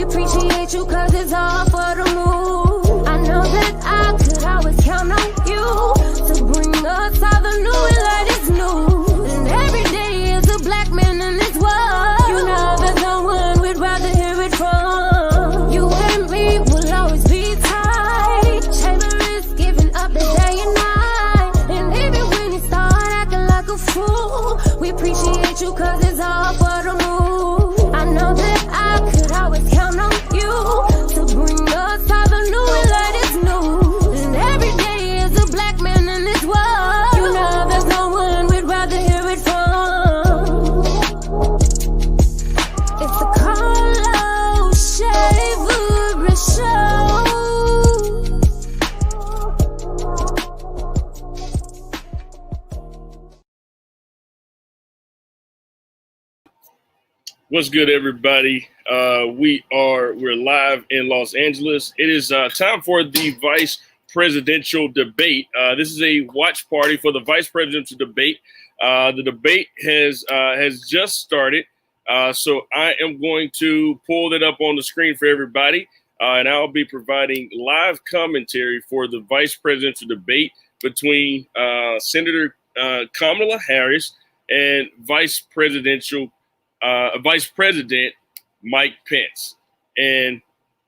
We appreciate you cause it's all for the move. I know that I could always count on you to bring us all the new and latest news. And every day is a black man in this world. You know there's no one we'd rather hear it from. You and me will always be tight. Chamber is giving up the day and night. And even when you start acting like a fool, we appreciate you cause it's all for the move. I know that I could always count on you to bring us all the new and latest news. And every day is a black man in this world. You know there's no one we'd rather hear it from. It's the Carlo Shaver Show. What's good, everybody? We're live in Los Angeles. It is time for the vice presidential debate. This is a watch party for the vice presidential debate. The debate has just started, so I am going to pull that up on the screen for everybody, and I'll be providing live commentary for the vice presidential debate between Senator Kamala Harris and Vice President Mike Pence. And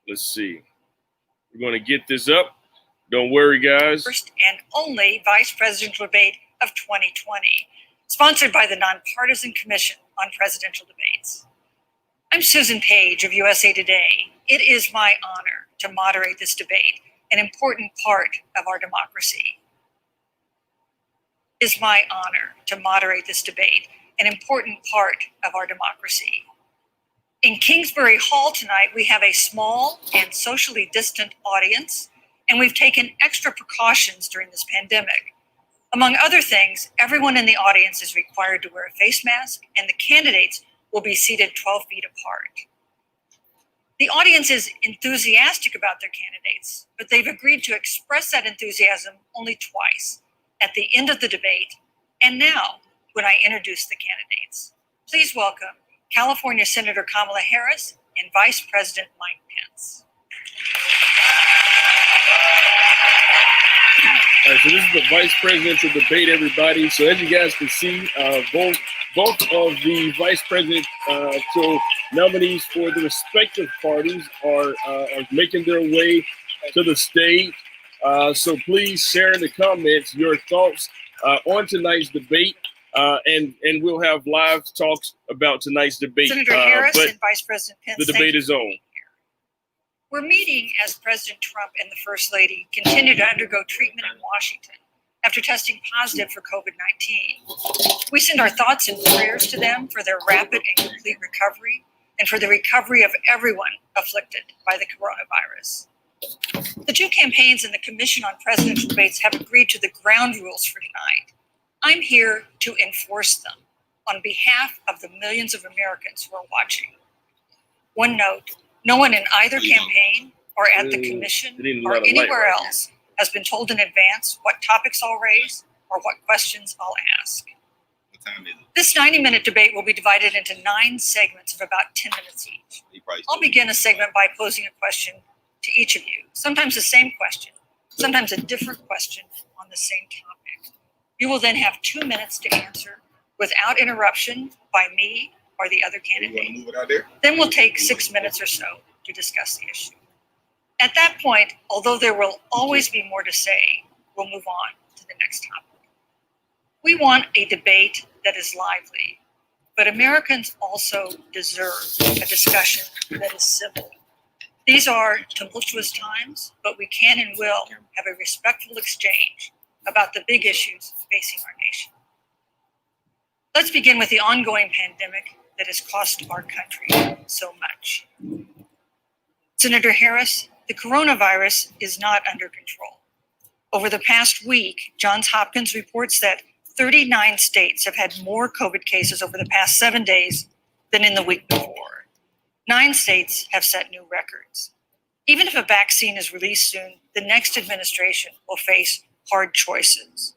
let's see, we're going to get this up. Don't worry, guys. First and only vice presidential debate of 2020, sponsored by the Nonpartisan Commission on Presidential Debates. I'm Susan Page of USA Today. It is my honor to moderate this debate, an important part of our democracy. It is my honor to moderate this debate, an important part of our democracy. In Kingsbury Hall tonight, we have a small and socially distant audience, and we've taken extra precautions during this pandemic. Among other things, everyone in the audience is required to wear a face mask, and the candidates will be seated 12 feet apart. The audience is enthusiastic about their candidates, but they've agreed to express that enthusiasm only twice, at the end of the debate, and now, when I introduce the candidates. Please welcome California Senator Kamala Harris and Vice President Mike Pence. All right, so this is the vice presidential debate, everybody. So as you guys can see, both of the vice presidential nominees for the respective parties are making their way to the stage. So please share in the comments your thoughts on tonight's debate. And we'll have live talks about tonight's debate. Senator Harris and Vice President Pence. The debate is on. We're meeting as President Trump and the First Lady continue to undergo treatment in Washington after testing positive for COVID-19. We send our thoughts and prayers to them for their rapid and complete recovery and for the recovery of everyone afflicted by the coronavirus. The two campaigns and the Commission on Presidential Debates have agreed to the ground rules for tonight. I'm here to enforce them on behalf of the millions of Americans who are watching. One note, no one in either campaign or at the commission or anywhere else has been told in advance what topics I'll raise or what questions I'll ask. What time is it? This 90-minute debate will be divided into 9 segments of about 10 minutes each. I'll begin a segment by posing a question to each of you, sometimes the same question, sometimes a different question on the same topic. You will then have 2 minutes to answer without interruption by me or the other candidate. Then we'll take 6 minutes or so to discuss the issue. At that point, although there will always be more to say, we'll move on to the next topic. We want a debate that is lively, but Americans also deserve a discussion that is civil. These are tumultuous times, but we can and will have a respectful exchange about the big issues facing our nation. Let's begin with the ongoing pandemic that has cost our country so much. Senator Harris, the coronavirus is not under control. Over the past week, Johns Hopkins reports that 39 states have had more COVID cases over the past 7 days than in the week before. 9 states have set new records. Even if a vaccine is released soon, the next administration will face hard choices.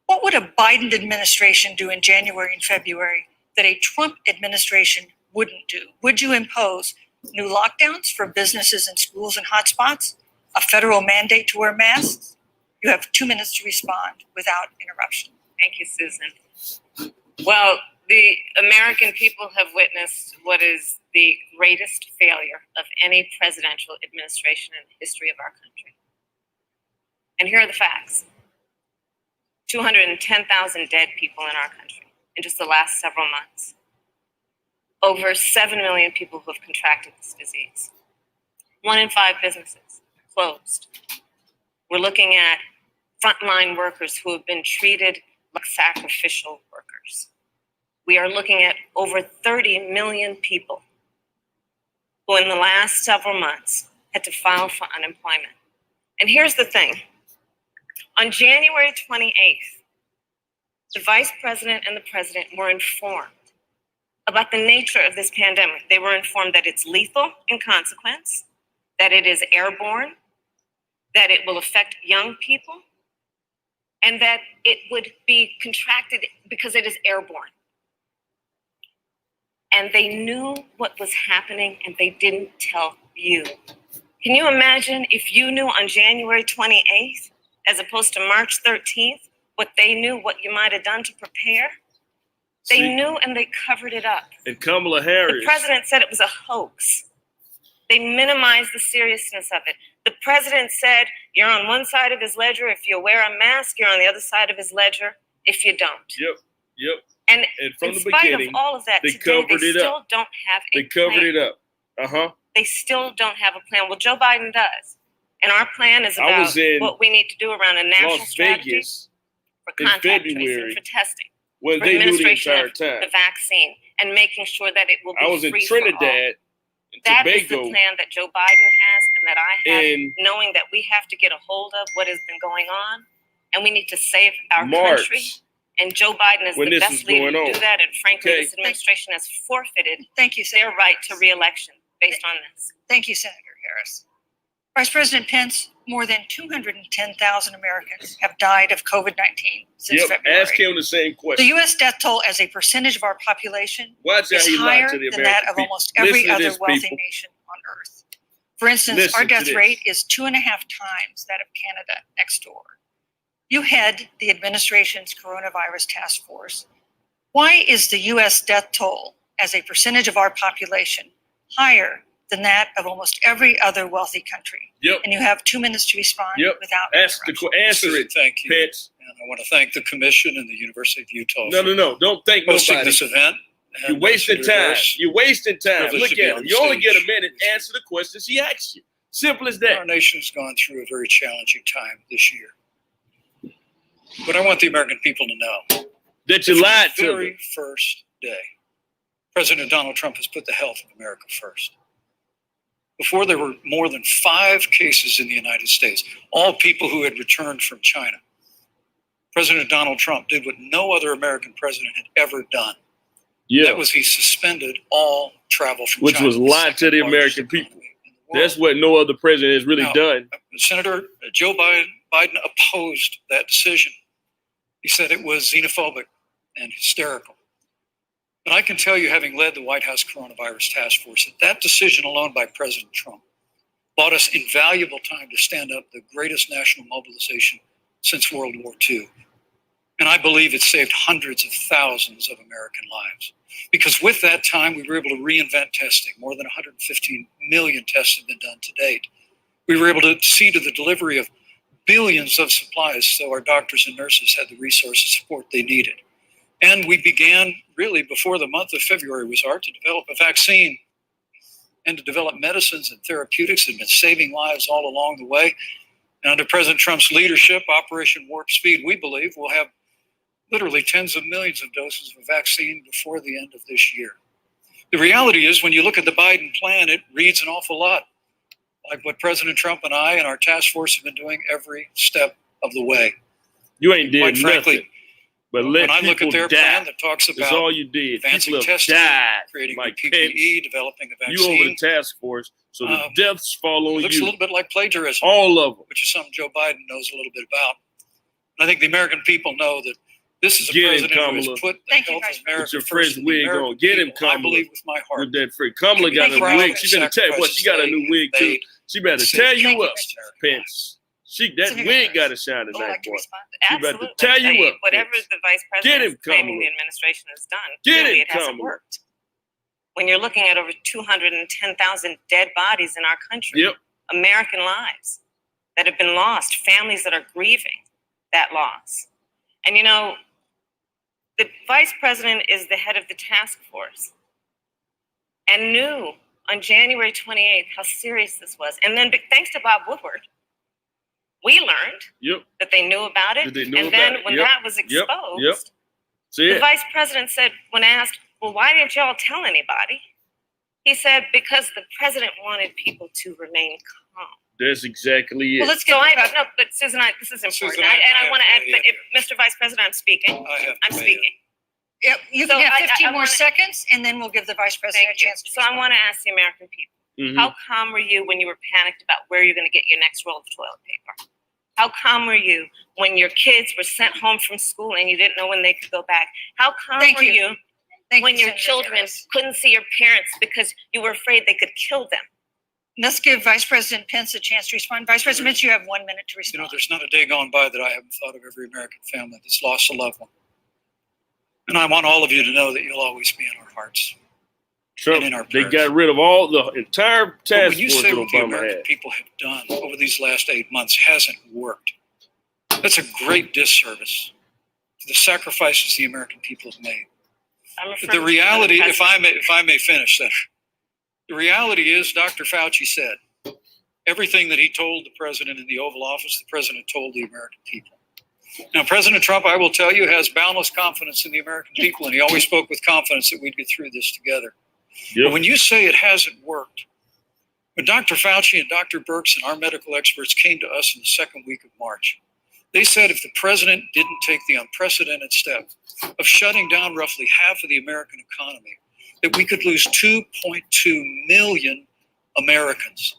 What would a Biden administration do in January and February that a Trump administration wouldn't do? Would you impose new lockdowns for businesses and schools and hotspots, a federal mandate to wear masks. You have 2 minutes to respond without interruption. Thank you, Susan. Well, the American people have witnessed what is the greatest failure of any presidential administration in the history of our country. And here are the facts. 210,000 dead people in our country in just the last several months. Over 7 million people who have contracted this disease. 1 in 5 businesses closed. We're looking at frontline workers who have been treated like sacrificial workers. We are looking at over 30 million people who in the last several months had to file for unemployment. And here's the thing. On January 28th, the vice president and the president were informed about the nature of this pandemic. They were informed that it's lethal in consequence, that it is airborne, that it will affect young people, and that it would be contracted because it is airborne. And they knew what was happening and they didn't tell you. Can you imagine if you knew on January 28th, as opposed to March 13th, what they knew, what you might have done to prepare? They knew and they covered it up. And Kamala Harris. The president said it was a hoax. They minimized the seriousness of it. The president said, you're on one side of his ledger if you wear a mask, you're on the other side of his ledger if you don't. Yep. And from in the spite beginning, of all of that, they today, covered they it still up. don't have a They covered plan. it up. They still don't have a plan. Well, Joe Biden does. And our plan is I about was in what we need to do around a national Las strategy Vegas for in contact February, tracing, for testing, when for they knew the administration entire of time. the vaccine, and making sure that it will be I was in free for all. Trinidad and That is Tobago. the plan that Joe Biden has and that I have, in knowing that we have to get a hold of what has been going on, and we need to save our March, country. And Joe Biden is when the this best was leader going to on. do that, and frankly, Okay. this administration has forfeited Thank you, Senator their right to Harris. re-election based on this. Thank you, Senator Harris. Vice President Pence, more than 210,000 Americans have died of COVID-19 since February. Ask him the same The question. U.S. death toll as a percentage of our population Watch how is he lied higher to the than American that of people. almost every Listen to other this, wealthy people. nation on Earth. For instance, Listen our to death this. rate is 2.5 times that of Canada next door. You head the administration's coronavirus task force. Why is the U.S. death toll as a percentage of our population higher than that of almost every other wealthy country? Yep. And you have 2 minutes to respond without Answer interruption. it, Thank you. Pence. And I want to thank the Commission and the University of Utah No. Don't thank for hosting nobody. this event. You're wasting time. You're wasting time. privilege Look to be at on him. the You only get a stage. minute. Answer the questions he asks you. Simple as that. Our nation has gone through a very challenging time this year. But I want the American people to know That you from lied the to very them. first day, President Donald Trump has put the health of America first. Before there were more than 5 cases in the United States, all people who had returned from China, President Donald Trump did what no other American president had ever done. Yeah. That was he suspended all travel from Which China. was the lied to the second largest American people. economy in the world. That's what no other president has really Now, done. Senator Joe Biden opposed that decision. He said it was xenophobic and hysterical. But I can tell you, having led the White House Coronavirus Task Force, that decision alone by President Trump bought us invaluable time to stand up the greatest national mobilization since World War II. And I believe it saved hundreds of thousands of American lives. Because with that time, we were able to reinvent testing. More than 115 million tests have been done to date. We were able to see to the delivery of billions of supplies so our doctors and nurses had the resources support they needed. And we began really before the month of February was to develop a vaccine and to develop medicines and therapeutics that have been saving lives all along the way. And under President Trump's leadership, Operation Warp Speed, we believe we'll have literally tens of millions of doses of a vaccine before the end of this year. The reality is, when you look at the Biden plan, it reads an awful lot like what President Trump and I and our task force have been doing every step of the way. You ain't did Quite nothing. frankly, But let when I look people at their die. plan that talks That's about all you did. advancing People have testing, died. creating Like PPE, Pence. developing a You over the vaccine, task force, so the Um, deaths fall it on looks a you. little bit like plagiarism, All of them. which is something Joe Biden knows a little bit about. And I think the American people know that This is a Get him, president who Kamala. has put the Thank you, health Vice of President. America With your first. fresh and the wig American on. Get him, people. I Kamala. believe with my heart. With that free. Kamala got Thank a you. wig. She better tell you what. She got a new wig too. Made She better Thank tear you, you up, Mr. Pence. That Senator wig Harris. got to shine Would you tonight, like to boy. respond? She about to Absolutely. tear you up, Whatever Pence. the vice Get president him, is claiming Kamala. the administration has done, Get clearly him, it hasn't Kamala. worked. When you're looking at over 210,000 dead bodies in our country, Yep. American lives that have been lost, families that are grieving that loss. And you know, the vice president is the head of the task force and knew on January 28th how serious this was. And then thanks to Bob Woodward, we learned Yep. that they knew about it. That they knew and about then it. when Yep. that was Yep. exposed, Yep. See the it. vice president said, when asked, well, why didn't y'all tell anybody? He said, because the president wanted people to remain calm. That's exactly it. Well, let's So get no, but Susan, this is important. Susan, I want to add, yeah, but Mr. Vice President, I'm speaking. I have I'm speaking. Yep, you So can have I 15 more wanna- seconds, and then we'll give the Vice President Thank a you. chance to So I want to ask the American people, Mhm. how calm were you when you were panicked about where you're going to get your next roll of toilet paper? How calm were you when your kids were sent home from school and you didn't know when they could go back? How calm Thank were you. you Thank when you, your Senator children Harris. couldn't see your parents because you were afraid they could kill them? Let's give Vice President Pence a chance to respond. Vice President Pence, you have 1 minute to respond. there's not a day gone by that I haven't thought of every American family that's lost a loved one. And I want all of you to know that you'll always be in our hearts. Trump, and in our they prayers. got rid of all the entire But task when you force say that what the Obama American had. people have done over these last 8 months hasn't worked, that's a great disservice to the sacrifices the American people have made. I'm referring The to reality, the if I may finish, Senator, the reality is Dr. Fauci said everything that he told the president in the Oval Office, the president told the American people. Now, President Trump, I will tell you, has boundless confidence in the American people, and he always spoke with confidence that we'd get through this together. Yep. But when you say it hasn't worked, when Dr. Fauci and Dr. Birx and our medical experts came to us in the second week of March, they said if the president didn't take the unprecedented step of shutting down roughly half of the American economy, that we could lose 2.2 million Americans.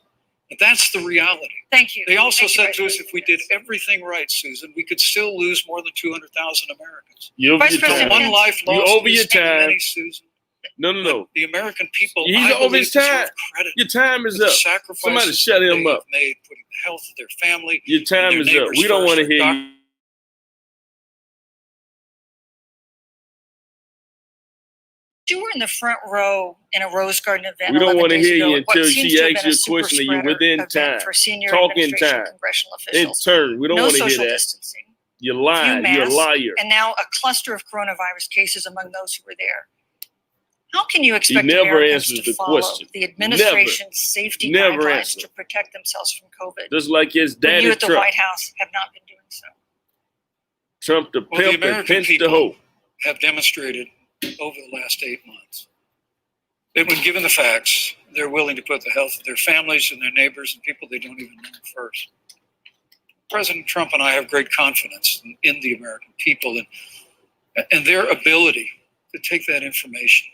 But that's the reality. Thank you. They also Thank you, said Vice to us, if we did President everything right, Susan, we could still lose more than 200,000 Americans. You over Vice your President time. One life You lost over is your too time. many, Susan. No. The American people, He's I over believe, his time. deserve credit Your time for is the up. sacrifices Somebody shut that him they up. have made, putting the health of their family. Your time and is their up. neighbors We don't first. want to hear Doc- you. You were in the front row in a Rose Garden event. We don't 11 want to days hear ago you at what until seems she to have asks been you a super question and you're spreader within event time. for senior Talk in administration time. congressional In officials. turn, we don't No want to social hear that. distancing, You're few lying. You're a masks, liar. and now a cluster of coronavirus cases among those who were there. How can you expect never Americans answers to the follow question. the administration's safety Never guidelines answer. to protect themselves from COVID Just like his when daddy you at the Trump. White House have not been doing so? Trump the Well, the pimp and American Pence the people hoe. have demonstrated over the last 8 months that when given the facts, they're willing to put the health of their families and their neighbors and people they don't even know first. President Trump and I have great confidence in the American people and their ability to take that information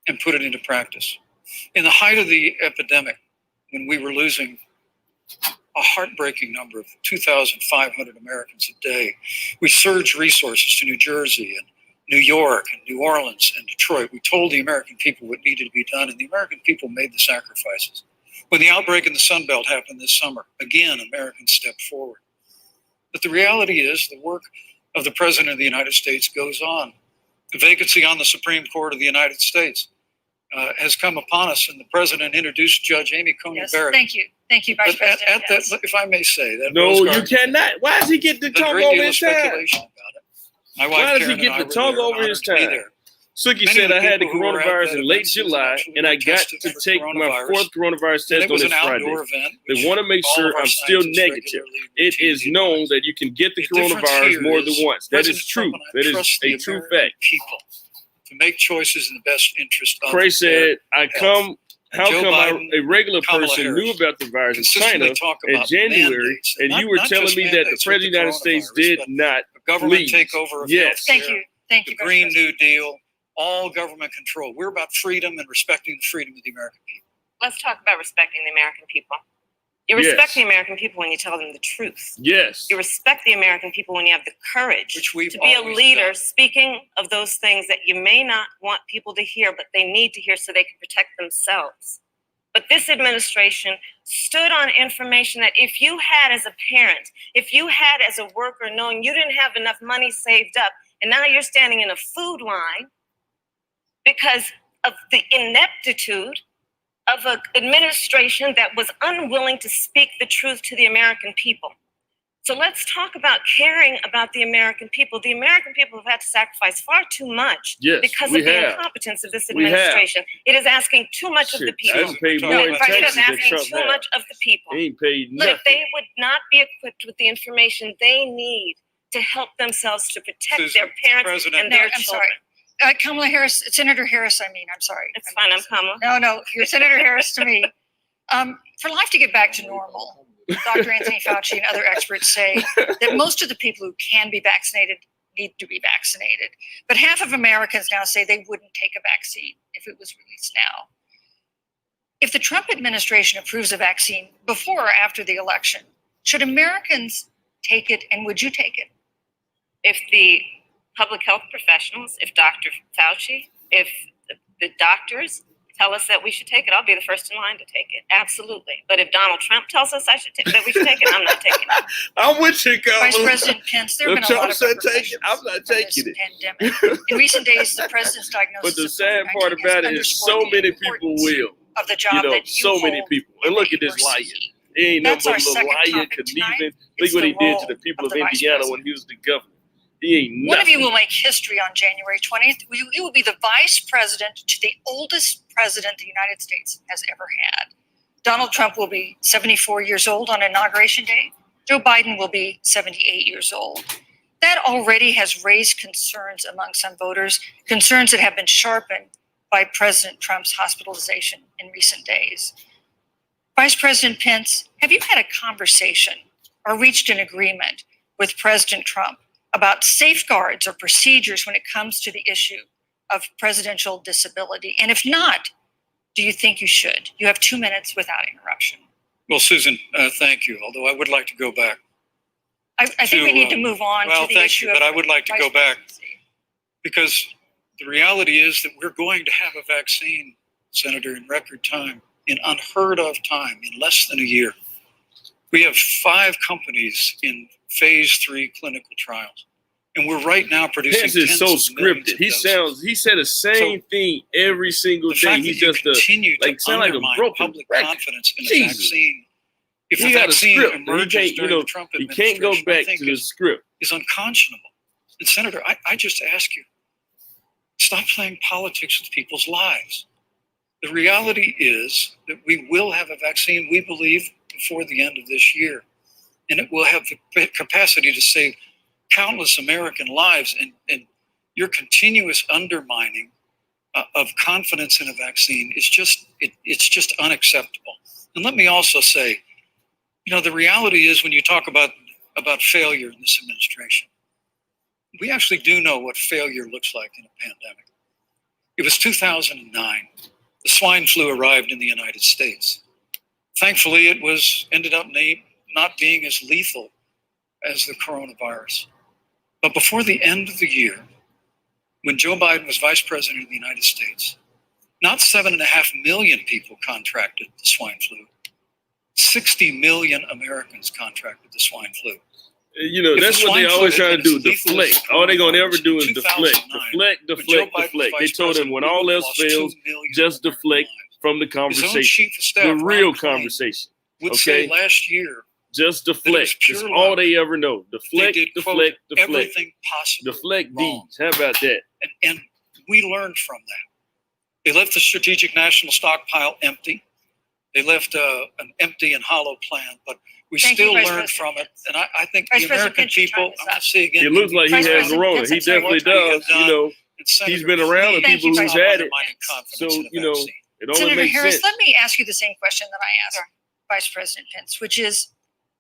and put it into practice. In the height of the epidemic, when we were losing a heartbreaking number of 2,500 Americans a day, we surged resources to New Jersey and New York and New Orleans and Detroit. We told the American people what needed to be done, and the American people made the sacrifices. When the outbreak in the Sun Belt happened this summer, again, Americans stepped forward. But the reality is the work of the President of the United States goes on. The vacancy on the Supreme Court of the United States has come upon us, and the President introduced Judge Amy Coney Yes, Barrett. thank you. Thank you, Vice But at President. that, Yes. if I may say, that No, Rose you Garden, cannot. Why does he get to a talk great over deal of his time? speculation about it. My wife Why does he Karen get and I to were talk there, over his honored to be time? there. Suki Many said of I the had the people who were at coronavirus that in late event, Susan, July, actually and I got tested to for take my coronavirus. fourth coronavirus And test it was on an this Friday. outdoor event. They which want to make all sure of our I'm still scientists negative. regularly It is routinely known advise. that you can get the The difference coronavirus here more than is once. That President is true. Trump and I That is trust a the true American fact. people to make choices in the best interest of Cray said, health. how Joe come Biden, a regular Kamala person Harris knew about the virus in consistently China talk in about January, mandates, and you were not telling just me that the mandates with President of the United States coronavirus, did but not a government please. takeover of Yes. Thank healthcare, you. Thank you, the Vice Green President. New Deal, all government control. We're about freedom and respecting the freedom of the American people. Let's talk about respecting the American people. You respect Yes. the American people when you tell them the truth. Yes. You respect the American people when you have the courage Which we've to be a always leader, done. speaking of those things that you may not want people to hear, but they need to hear so they can protect themselves. But this administration stood on information that if you had as a parent, if you had as a worker, knowing you didn't have enough money saved up, and now you're standing in a food line because of the ineptitude of an administration that was unwilling to speak the truth to the American people. So let's talk about caring about the American people. The American people have had to sacrifice far too much Yes, because we of the have. incompetence of this We have. administration. It is asking too much of the Shit, I people. didn't pay No, more it in is It is taxes than asking Trump too had. much of the people. He ain't paid But if nothing. they would not be equipped with the information they need to help themselves to protect Susan, their parents President- and their No, I'm children. sorry. Kamala Harris, Senator Harris, I'm sorry. It's fine, I'm Kamala. No, you're Senator Harris to me. For life to get back to normal, Dr. Anthony Fauci and other experts say that most of the people who can be vaccinated need to be vaccinated. But half of Americans now say they wouldn't take a vaccine if it was released now. If the Trump administration approves a vaccine before or after the election, should Americans take it, and would you take it? If the public health professionals, if Dr. Fauci, if the doctors tell us that we should take it, I'll be the first in line to take it. Absolutely. But if Donald Trump tells us that we should take it, I'm not taking it. I'm with you, Vice Kamala. President Pence, there have If been a lot Trump of said take repercussions it, I'm not from taking this it. pandemic. In recent days, the president's diagnosis But the of sad COVID-19 part has about it is so underscored the many people importance will. of the job You know, that you so many hold people. in And look the at this liar. university. He ain't no That's our but a little second liar, topic conniving. tonight. Look It's what he the did to role the people of of the vice Indiana president. when he was the governor. He ain't One of nothing. you will make history on January 20th. You will be the vice president to the oldest president the United States has ever had. Donald Trump will be 74 years old on Inauguration Day. Joe Biden will be 78 years old. That already has raised concerns among some voters, concerns that have been sharpened by President Trump's hospitalization in recent days. Vice President Pence, have you had a conversation or reached an agreement with President Trump about safeguards or procedures when it comes to the issue of presidential disability? And if not, do you think you should? You have 2 minutes without interruption. Well, Susan, thank you. Although I would like to go back. I think we need to move on well, to the thank issue you, of but I would like to vice go back presidency. because the reality is that we're going to have a vaccine, Senator, in record time, in unheard of time, in less than a year. We have 5 companies in phase 3 clinical trials, and we're right now producing Pence is tens so of millions scripted. of He doses. said the same thing every single The day. fact He's that you just continue to sound like a undermine broken public record. confidence in a Jesus. vaccine. If He a got a vaccine script. He emerges can't, during the Trump he administration, can't go I back think to the is script. unconscionable. And Senator, I just ask you, stop playing politics with people's lives. The reality is that we will have a vaccine, we believe, before the end of this year. And it will have the capacity to save countless American lives. And your continuous undermining of confidence in a vaccine is it's just unacceptable. And let me also say, the reality is when you talk about failure in this administration, we actually do know what failure looks like in a pandemic. It was 2009. The swine flu arrived in the United States. Thankfully, it ended up not being as lethal as the coronavirus. But before the end of the year, when Joe Biden was vice president of the United States, not 7.5 million people contracted the swine flu. 60 million Americans contracted the swine flu. That's what they always try to do, deflect. All they're going to ever do is deflect. They told him when all else fails, just deflect from the conversation. The real conversation. Would say last year, just deflect. That's all they ever know. Deflect, deflect, deflect. Everything possible. Deflect these. How about that? And we learned from that. They left the strategic national stockpile empty. They left an empty and hollow plan, but we still learned from it. And I think the American people, I'm going to say again. It looks like he has corona. He definitely does. He's been around the people who's had it. So, it only Senator makes Harris, sense. let me ask you the same question that I asked Vice President Pence, which is,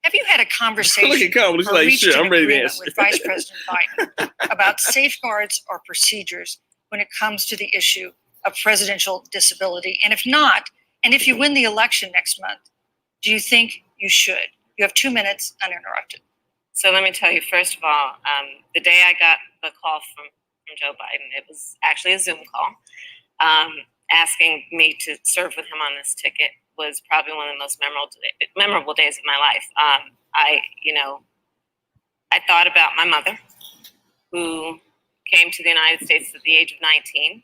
have you had a conversation Look at Kamala. He's or like, reached shit, an I'm ready to agreement answer. with Vice President Biden about safeguards or procedures when it comes to the issue of presidential disability? And if not, and if you win the election next month, do you think you should. You have 2 minutes uninterrupted. So let me tell you, first of all, the day I got the call from Joe Biden, it was actually a Zoom call, asking me to serve with him on this ticket was probably one of the most memorable days of my life. I thought about my mother, who came to the United States at the age of 19,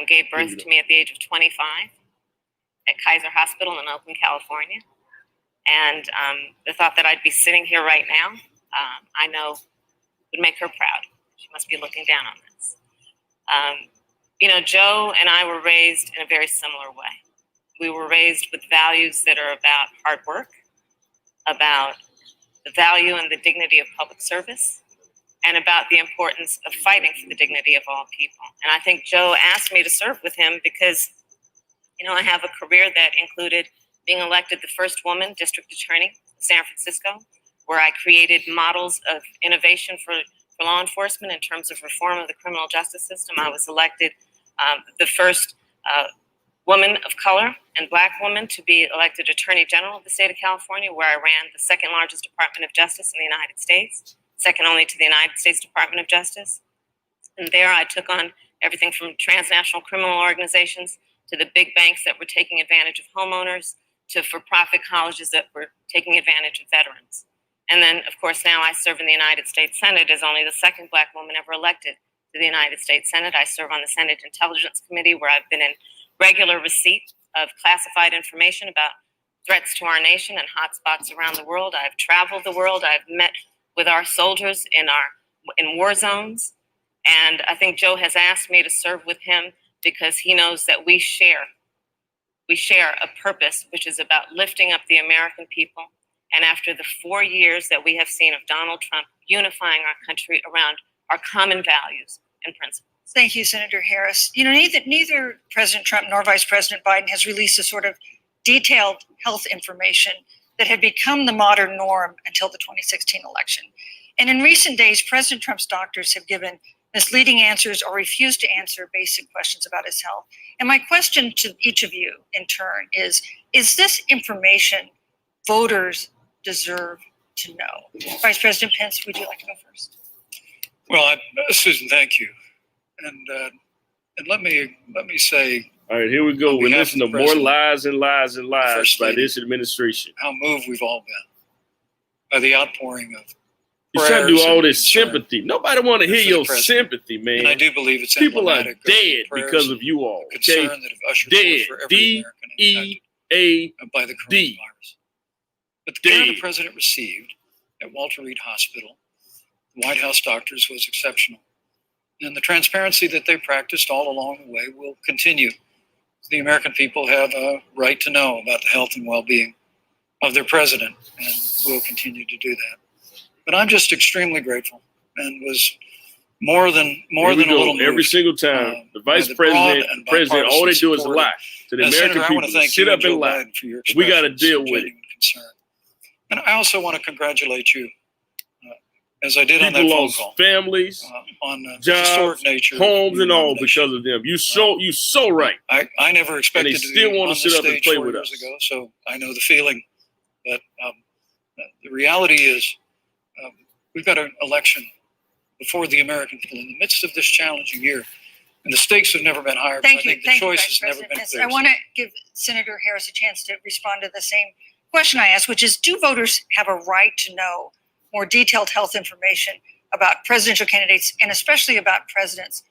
gave birth to me at the age of 25 at Kaiser Hospital in Oakland, California. And the thought that I'd be sitting here right now, I know would make her proud. She must be looking down on this. Joe and I were raised in a very similar way. We were raised with values that are about hard work, about the value and the dignity of public service, and about the importance of fighting for the dignity of all people. And I think Joe asked me to serve with him because, I have a career that included being elected the first woman district attorney in San Francisco, where I created models of innovation for law enforcement in terms of reform of the criminal justice system. I was elected the first woman of color and Black woman to be elected Attorney General of the state of California, where I ran the second largest Department of Justice in the United States, second only to the United States Department of Justice. And there I took on everything from transnational criminal organizations to the big banks that were taking advantage of homeowners to for-profit colleges that were taking advantage of veterans. And then, of course, now I serve in the United States Senate as only the second Black woman ever elected to the United States Senate. I serve on the Senate Intelligence Committee, where I've been in regular receipt of classified information about threats to our nation and hotspots around the world. I've traveled the world. I've met with our soldiers in war zones. And I think Joe has asked me to serve with him because he knows that we share a purpose, which is about lifting up the American people. And after the 4 years that we have seen of Donald Trump unifying our country around our common values and principles. Thank you, Senator Harris. Neither President Trump nor Vice President Biden has released a sort of detailed health information that had become the modern norm until the 2016 election. And in recent days, President Trump's doctors have given misleading answers or refused to answer basic questions about his health. And my question to each of you in turn is this information voters deserve to know? Vice President Pence, would you like to go first? Well, Susan, thank you. And let me say, all right, here we go. We're listening to more lies and lies and lies by this administration. How moved we've all been by the outpouring of you're trying to do all this sympathy. Nobody want to hear your sympathy, man. And I do believe it's people are dead because of you all. Okay, dead. D-E-A-D. By the coronavirus. But the care the president received at Walter Reed Hospital, the White House doctors, was exceptional. And the transparency that they practiced all along the way will continue. The American people have a right to know about the health and well-being of their president, and will continue to do that. But I'm just extremely grateful, and was more than a little moved. Every single time, the vice president, all they do is lie to the American people. Sit up and lie. We got to deal with it. Concern. And I also want to congratulate you, as I did people on that phone lost call, families, on jobs, nature, homes, and all because of them. You so right. I never expected and they still want to sit up and play with us. Ago, so I know the feeling. But the reality is, we've got an election before the American people in the midst of this challenging year, and the stakes have never been higher. Thank you. I think the choice has never been clearer. I want to give Senator Harris a chance to respond to the same question I asked, which is, do voters have a right to know more detailed health information about presidential candidates, and especially about presidents,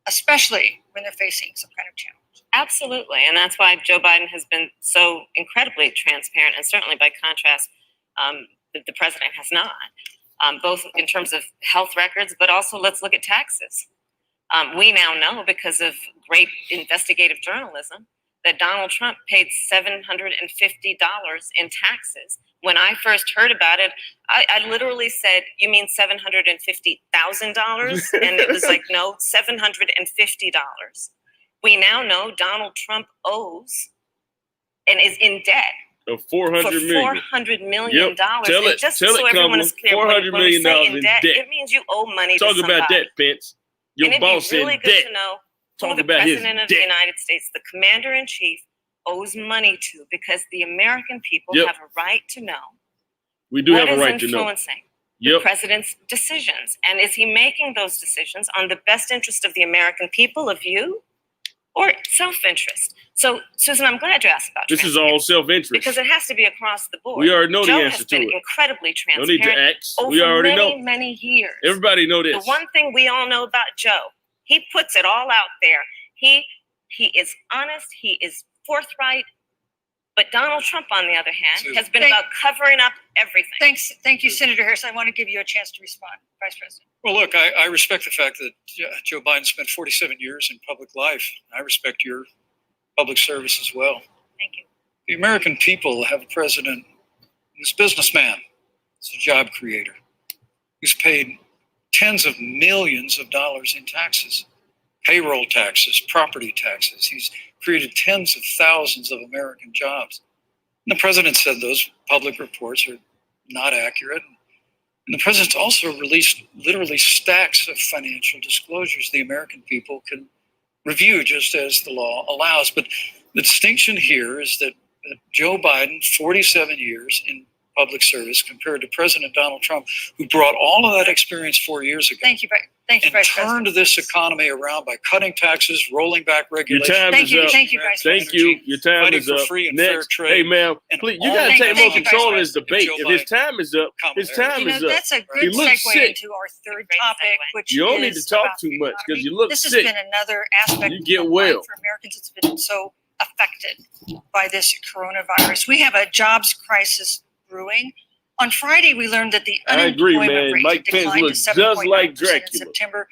especially when they're facing some kind of challenge? Absolutely. And that's why Joe Biden has been so incredibly transparent, and certainly by contrast, the president has not. Both in terms of health records, but also let's look at taxes. We now know, because of great investigative journalism, that Donald Trump paid $750 in taxes. When I first heard about it, I literally said, "You mean $750,000?" And it was like, no, $750. We now know Donald Trump owes and is in debt. $400 million. Tell it, just tell so it, everyone is clear, $400 million in debt. It means you owe money Talk to somebody. about that, Pence. Your and boss it'd be really in good debt. to know Talk who the about his president of debt. the United States, the commander in chief owes money to, because the American people Yep. have a right to know We do what have a is right to know. influencing the Yep. president's decisions. And is he making those decisions on the best interest of the American people, of you, or self-interest? So, Susan, I'm glad you asked about This is all transparency, self-interest. because it has to be across the board. We already know the Joe answer has to been it. incredibly No need transparent to ask. over We already many, know. many years. Everybody know this. The one thing we all know about Joe, he puts it all out there. He is honest. He is forthright. But Donald Trump, on the other hand, Susan. has been about covering up everything. Thank you, Senator Harris. I want to give you a chance to respond, Vice President. Well, look, I respect the fact that Joe Biden spent 47 years in public life. I respect your public service as well. Thank you. The American people have a president who's a businessman, who's a job creator, who's paid tens of millions of dollars in taxes, payroll taxes, property taxes. He's created tens of thousands of American jobs. And the president said those public reports are not accurate. And the president's also released literally stacks of financial disclosures the American people can review just as the law allows. But the distinction here is that Joe Biden, 47 years in public service, compared to President Donald Trump, who brought all of that experience 4 years ago. Thank you, Vice And President. turned this economy around by cutting taxes, rolling back Your regulations. time Thank is you, up. thank you, Vice Thank you. Your time Fighting is for up. free and fair Next. trade. Hey, ma'am, And please, you all got to Thank take you, more thank you, control of Vice this President. debate. Joe If his Biden, time is up, Kamala his time You know, is up. that's a He good looks segue sick. into our third Great topic, segue. which You don't need is to talk about too the much, 'cause economy. you look This sick. has been another aspect You get of well. life for Americans that's been so affected by this coronavirus. We have a jobs crisis brewing. On Friday, we learned that the I agree, unemployment man. rate Mike Pence declined to looks just 7.9% like in Dracula. September,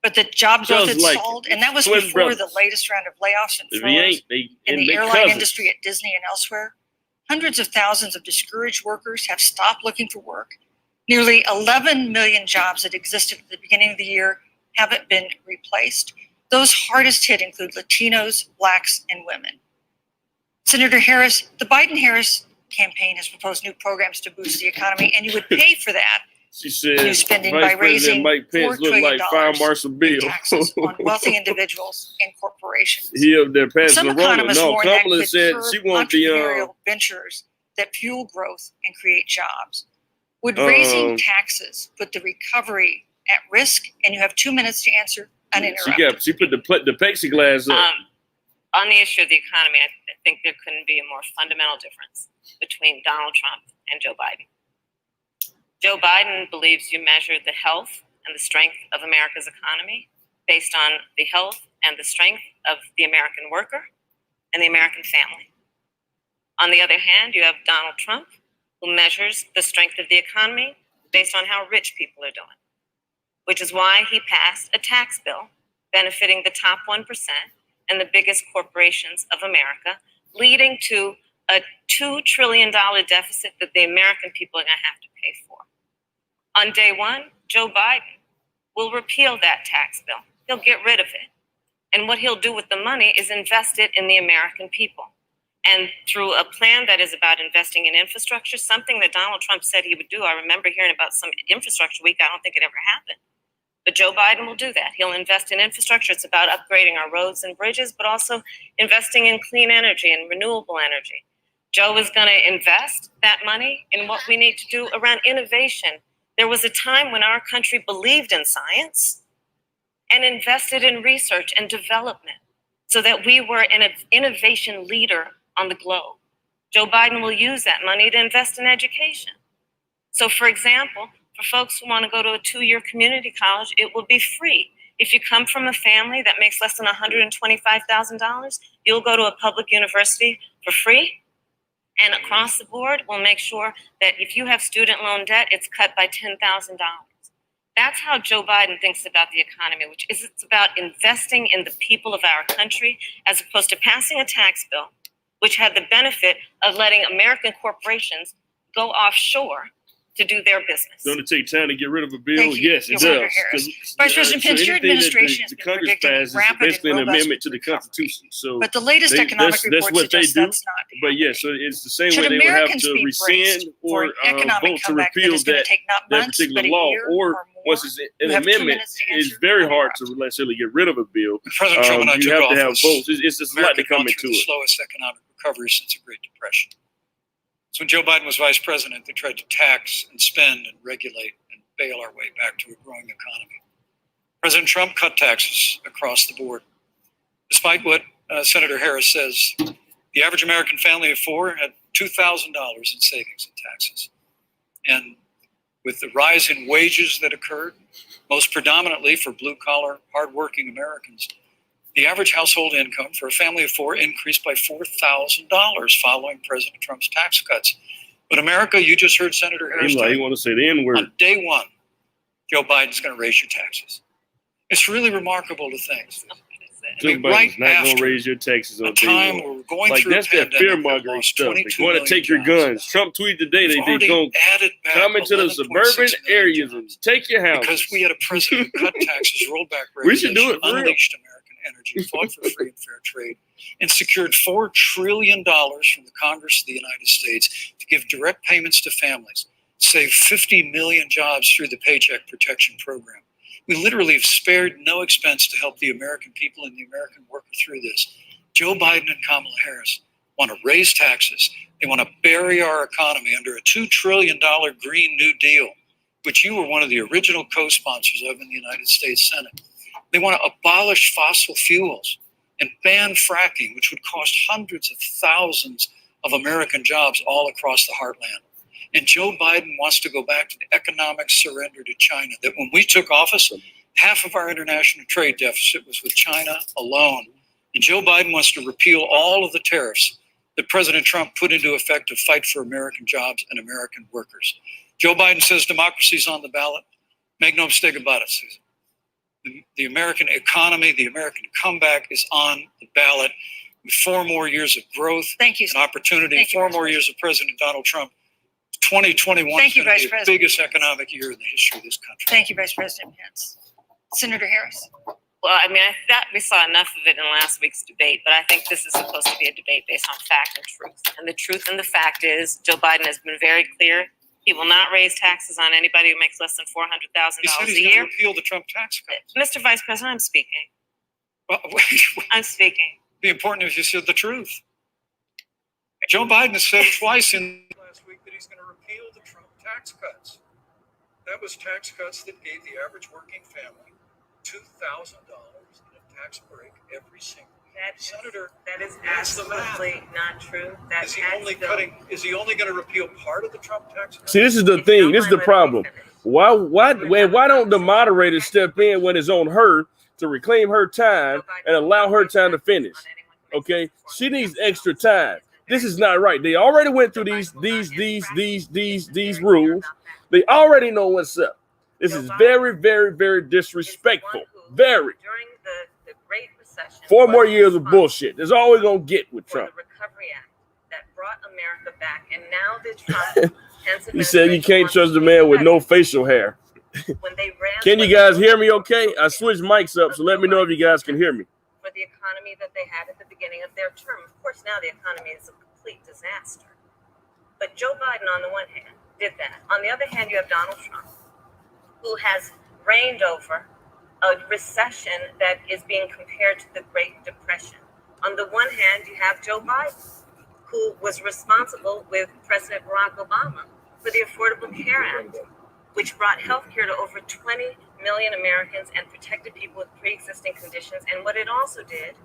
but the job growth Just had like stalled, him. and that was Twin before the brothers. latest round of layoffs and If he furloughs ain't, they in the they airline cousins. industry at Disney and elsewhere. Hundreds of thousands of discouraged workers have stopped looking for work. Nearly 11 million jobs that existed at the beginning of the year haven't been replaced. Those hardest hit include Latinos, Blacks, and women. Senator Harris, the Biden-Harris campaign has proposed new programs to boost the economy, and you would pay for that She said, new spending by Vice raising President Mike Pence $4 looked trillion like Fire Marshal in Bill. taxes on wealthy individuals and corporations. He up there passing Some the roller. economists No, warn that Kamala could said curb she won't be entrepreneurial ventures that fuel growth and create jobs. Would raising taxes put the recovery at risk? And you have 2 minutes to answer uninterrupted. She put the plexiglass up. On the issue of the economy, I think there couldn't be a more fundamental difference between Donald Trump and Joe Biden. Joe Biden believes you measure the health and the strength of America's economy based on the health and the strength of the American worker and the American family. On the other hand, you have Donald Trump, who measures the strength of the economy based on how rich people are doing, which is why he passed a tax bill benefiting the top 1% and the biggest corporations of America, leading to a $2 trillion deficit that the American people are going to have to pay for. On day one, Joe Biden will repeal that tax bill. He'll get rid of it. And what he'll do with the money is invest it in the American people. And through a plan that is about investing in infrastructure, something that Donald Trump said he would do. I remember hearing about some infrastructure week. I don't think it ever happened. But Joe Biden will do that. He'll invest in infrastructure. It's about upgrading our roads and bridges, but also investing in clean energy and renewable energy. Joe is going to invest that money in what we need to do around innovation. There was a time when our country believed in science and invested in research and development so that we were an innovation leader on the globe. Joe Biden will use that money to invest in education. So, for example, for folks who want to go to a 2-year community college, it will be free. If you come from a family that makes less than $125,000, you'll go to a public university for free. And across the board, we'll make sure that if you have student loan debt, it's cut by $10,000. That's how Joe Biden thinks about the economy, which is it's about investing in the people of our country as opposed to passing a tax bill, which had the benefit of letting American corporations go offshore to do their business. Don't it take time to get rid of a bill? Thank you. Yes, it Senator does. Harris. 'Cause, Vice President Pence, your anything that administration has the been Congress predicting passes is rapid and basically an robust amendment to the recovery. Constitution. So, But the latest economic report that's what they suggests do. that's not But yeah, happening. so it's the same Should way they would have Americans to be rescind braced for or an economic vote to comeback that repeal is going to that take not months, particular but a law, year or more? once it's an You have 2 amendment, minutes to it's answer very hard to uninterrupted. necessarily get rid of a bill. President Trump and I You took have to have office. both. It's just a lot America to come gone into through the it. slowest economic recovery since the Great Depression. So when Joe Biden was vice president, they tried to tax and spend and regulate and bail our way back to a growing economy. President Trump cut taxes across the board. Despite what Senator Harris says, the average American family of four had $2,000 in savings and taxes. And with the rise in wages that occurred, most predominantly for blue-collar, hardworking Americans, the average household income for a family of four increased by $4,000 following President Trump's tax cuts. But America, you just heard Senator Harris. You want to say the N-word. On day one, Joe Biden's going to raise your taxes. It's really remarkable to think. Joe Biden's not going to raise your taxes on day one. Like, that's that fear-mongering stuff. They want to take your guns. Trump tweeted today that they're going to come into the suburban areas and take your house. Because we had a president who cut taxes, rolled back regulation, we should do it for unleashed American energy, fought for free and fair trade, and secured $4 trillion from the Congress of the United States to give direct payments to families, save 50 million jobs through the Paycheck Protection Program. We literally have spared no expense to help the American people and the American worker through this. Joe Biden and Kamala Harris want to raise taxes. They want to bury our economy under a $2 trillion Green New Deal, which you were one of the original co-sponsors of in the United States Senate. They want to abolish fossil fuels and ban fracking, which would cost hundreds of thousands of American jobs all across the heartland. And Joe Biden wants to go back to the economic surrender to China, that when we took office, half of our international trade deficit was with China alone. And Joe Biden wants to repeal all of the tariffs that President Trump put into effect to fight for American jobs and American workers. Joe Biden says democracy's on the ballot. Make no mistake about it, Susan. The American economy, the American comeback is on the ballot with 4 more years of growth and opportunity, 4 more years of President Donald Trump. 2021 is going to be the biggest economic year in the history of this country. Thank you, Vice President Pence. Senator Harris. Well, I mean, I thought we saw enough of it in last week's debate, but I think this is supposed to be a debate based on fact and truth. And the truth and the fact is Joe Biden has been very clear. He will not raise taxes on anybody who makes less than $400,000 he said a he's year. Going to repeal the Trump tax cuts. Mr. Vice President, I'm speaking. Well, I'm speaking. Be important if you said the truth. Joe Biden has said twice in last week that he's going to repeal the Trump tax cuts. That was tax cuts that gave the average working family $2,000 in a tax break every single year. Senator, that is absolutely not true. That is he only going to repeal part of the Trump tax cuts? See, this is the thing. This is the problem. Why don't the moderators step in when it's on her to reclaim her time and allow her time to finish? Okay, she needs extra time. This is not right. They already went through these rules. They already know what's up. This is very, very, very disrespectful. Very. During the Great Recession, 4 more years of bullshit. That's all we're gonna get with Trump. The Recovery Act that brought America back, and now the Trump. He said you can't trust a man with no facial hair. Can you guys hear me? Okay, I switched mics up, so let me know if you guys can hear me. For the economy that they had at the beginning of their term. Of course, now the economy is a complete disaster. But Joe Biden, on the one hand, did that. On the other hand, you have Donald Trump, who has reigned over a recession that is being compared to the Great Depression. On the one hand, you have Joe Biden, who was responsible with President Barack Obama for the Affordable Care Act, which brought health care to over 20 million Americans and protected people with pre-existing conditions. And what it also did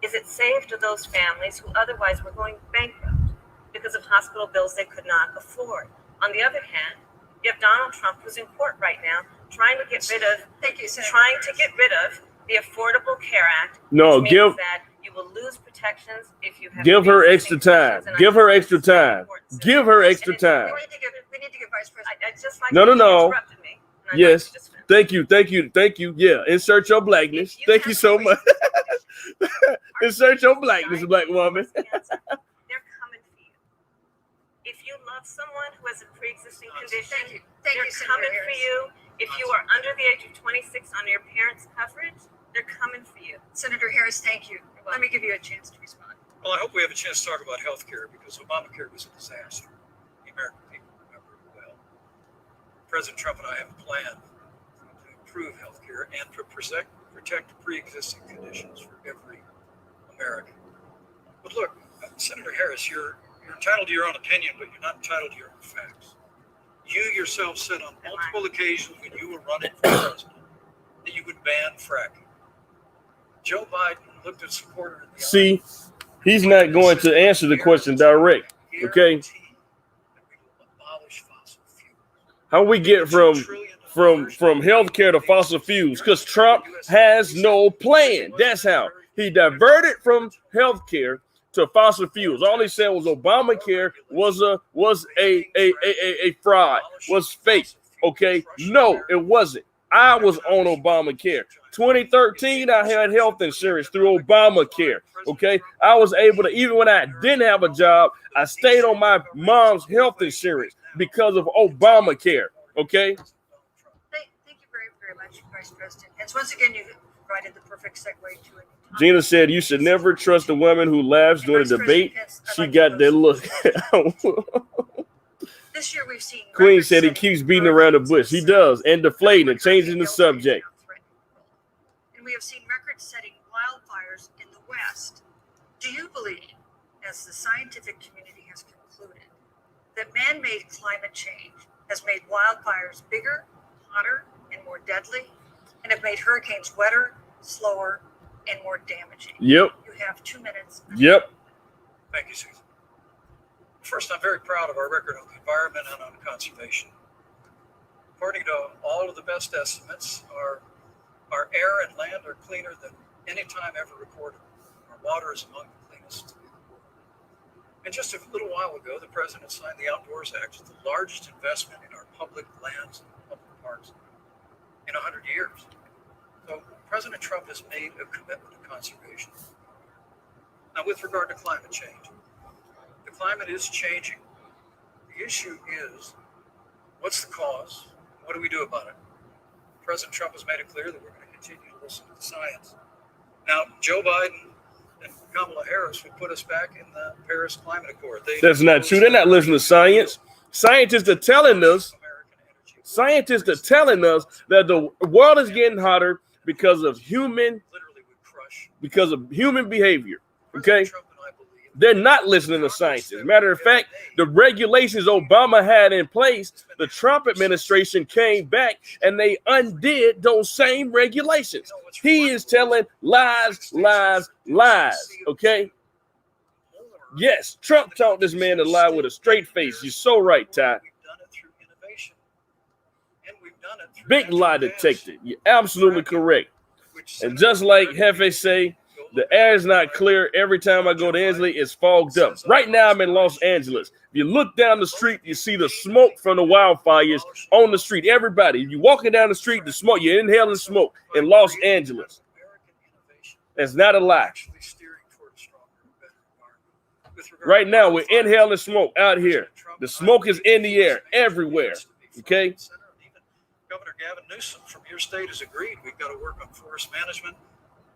is it saved those families who otherwise were going bankrupt because of hospital bills they could not afford. On the other hand, you have Donald Trump, who's in court right now, trying to get rid of the Affordable Care Act. No, which means that you will lose protections if you have. Give her extra time. Give her extra time. Give her extra time. We need to give Vice President. I just like No. interrupted me. Yes. Thank you. Yeah. Insert your blackness. Thank you so much. Insert your blackness, black woman. They're coming for you. If you love someone who has a pre-existing condition, they're coming for you. If you are under the age of 26 on your parents' coverage, they're coming for you. Senator Harris, thank you. Let me give you a chance to respond. Well, I hope we have a chance to talk about health care because Obamacare was a disaster. The American people remember it well. President Trump and I have a plan to improve health care and to protect pre-existing conditions for every American. But look, Senator Harris, you're entitled to your own opinion, but you're not entitled to your own facts. You yourself said on multiple occasions when you were running for president that you would ban fracking. Joe Biden looked at supporter in the See, he's not going to answer the question direct. Okay. How we get from healthcare to fossil fuels? Because Trump has no plan. That's how he diverted from healthcare to fossil fuels. All he said was Obamacare was a fraud, was fake. Okay, no, it wasn't. I was on Obamacare. 2013, I had health insurance through Obamacare. Okay, I was able to, even when I didn't have a job, I stayed on my mom's health insurance because of Obamacare. Okay. Thank you very, very much, Vice President. And once again, you provided the perfect segue to it. Gina said you should never trust a woman who laughs during a debate. She got that look. This year we've seen Queen said he keeps beating around the bush. He does, and deflating and changing the subject. And we have seen record-setting wildfires in the West. Do you believe, as the scientific community has concluded, that man-made climate change has made wildfires bigger, hotter, and more deadly, and have made hurricanes wetter, slower, and more damaging? Yep. You have 2 minutes. Yep. Thank you, Susan. First, I'm very proud of our record on the environment and on conservation. According to all of the best estimates, our air and land are cleaner than any time ever recorded. Our water is among the cleanest. And just a little while ago, the president signed the Outdoors Act, the largest investment in our public lands and public parks in 100 years. So President Trump has made a commitment to conservation. Now, with regard to climate change, the climate is changing. The issue is, what's the cause? What do we do about it? President Trump has made it clear that we're going to continue to listen to the science. Now, Joe Biden and Kamala Harris would put us back in the Paris Climate Accord. That's not true. They're not listening to science. Scientists are telling us that the world is getting hotter because of human behavior. Okay? They're not listening to scientists. Matter of fact, the regulations Obama had in place, the Trump administration came back and they undid those same regulations. He is telling lies. Okay? Yes, Trump taught this man to lie with a straight face. You're so right, Ty. Big lie detector. You're absolutely correct. And just like Hefe say, the air is not clear. Every time I go to Angeles, it's fogged up. Right now, I'm in Los Angeles. If you look down the street, you see the smoke from the wildfires on the street. Everybody, if you're walking down the street, the smoke, you're inhaling smoke in Los Angeles. That's not a lie. Right now, we're inhaling smoke out here. The smoke is in the air everywhere. Okay? Governor Gavin Newsom from your state has agreed we've got to work on forest management.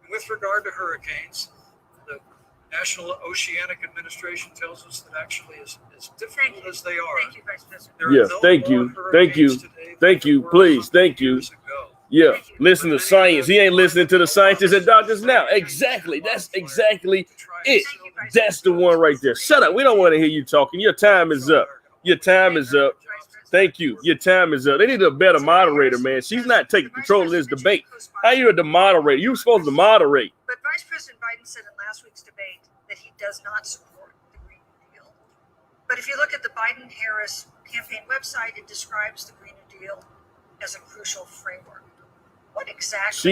And with regard to hurricanes, the National Oceanic Administration tells us that actually as difficult as they are. Thank you, Vice President. Yes, thank you. Please, thank you. Yeah, listen to science. He ain't listening to the scientists and doctors now. Exactly. That's exactly it. That's the one right there. Shut up. We don't want to hear you talking. Your time is up. Your time is up. Thank you. Your time is up. They need a better moderator, man. She's not taking control of this debate. How you the moderator? You were supposed to moderate. But Vice President Biden said in last week's debate that he does not support the Green New Deal. But if you look at the Biden-Harris campaign website, it describes the Green New Deal as a crucial framework. What exactly?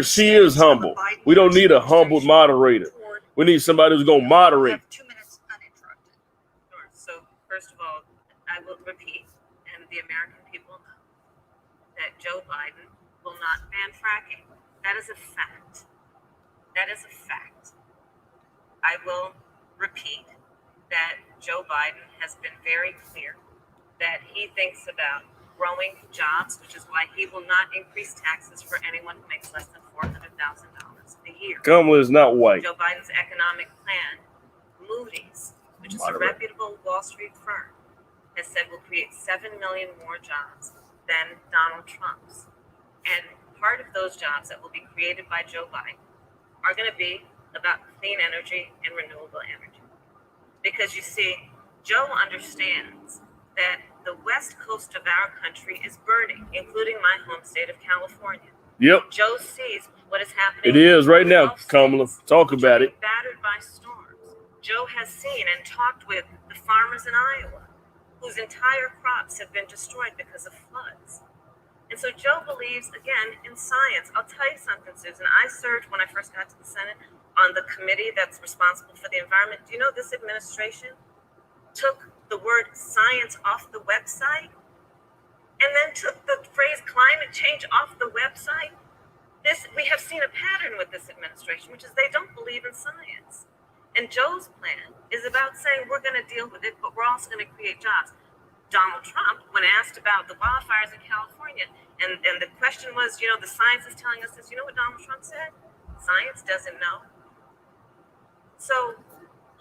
She is humble. We don't need a humbled moderator. We need somebody who's going to moderate. 2 minutes uninterrupted. Sure. So first of all, I will repeat, and the American people know that Joe Biden will not ban fracking. That is a fact. That is a fact. I will repeat that Joe Biden has been very clear that he thinks about growing jobs, which is why he will not increase taxes for anyone who makes less than $400,000 a year. Kamala is not white. Joe Biden's economic plan, Moody's, which is a reputable Wall Street firm, has said will create 7 million more jobs than Donald Trump's. And part of those jobs that will be created by Joe Biden are going to be about clean energy and renewable energy. Because you see, Joe understands that the west coast of our country is burning, including my home state of California. Yep. Joe sees what is happening. It is right in now, Gulf Kamala. states, Talk which about are it. being battered by storms. Joe has seen and talked with the farmers in Iowa, whose entire crops have been destroyed because of floods. And so Joe believes, again, in science. I'll tell you something, Susan. I served, when I first got to the Senate, on the committee that's responsible for the environment. Do you know this administration took the word science off the website and then took the phrase climate change off the website? We have seen a pattern with this administration, which is they don't believe in science. And Joe's plan is about saying we're going to deal with it, but we're also going to create jobs. Donald Trump, when asked about the wildfires in California, and the question was, the science is telling us this, you know what Donald Trump said? Science doesn't know. So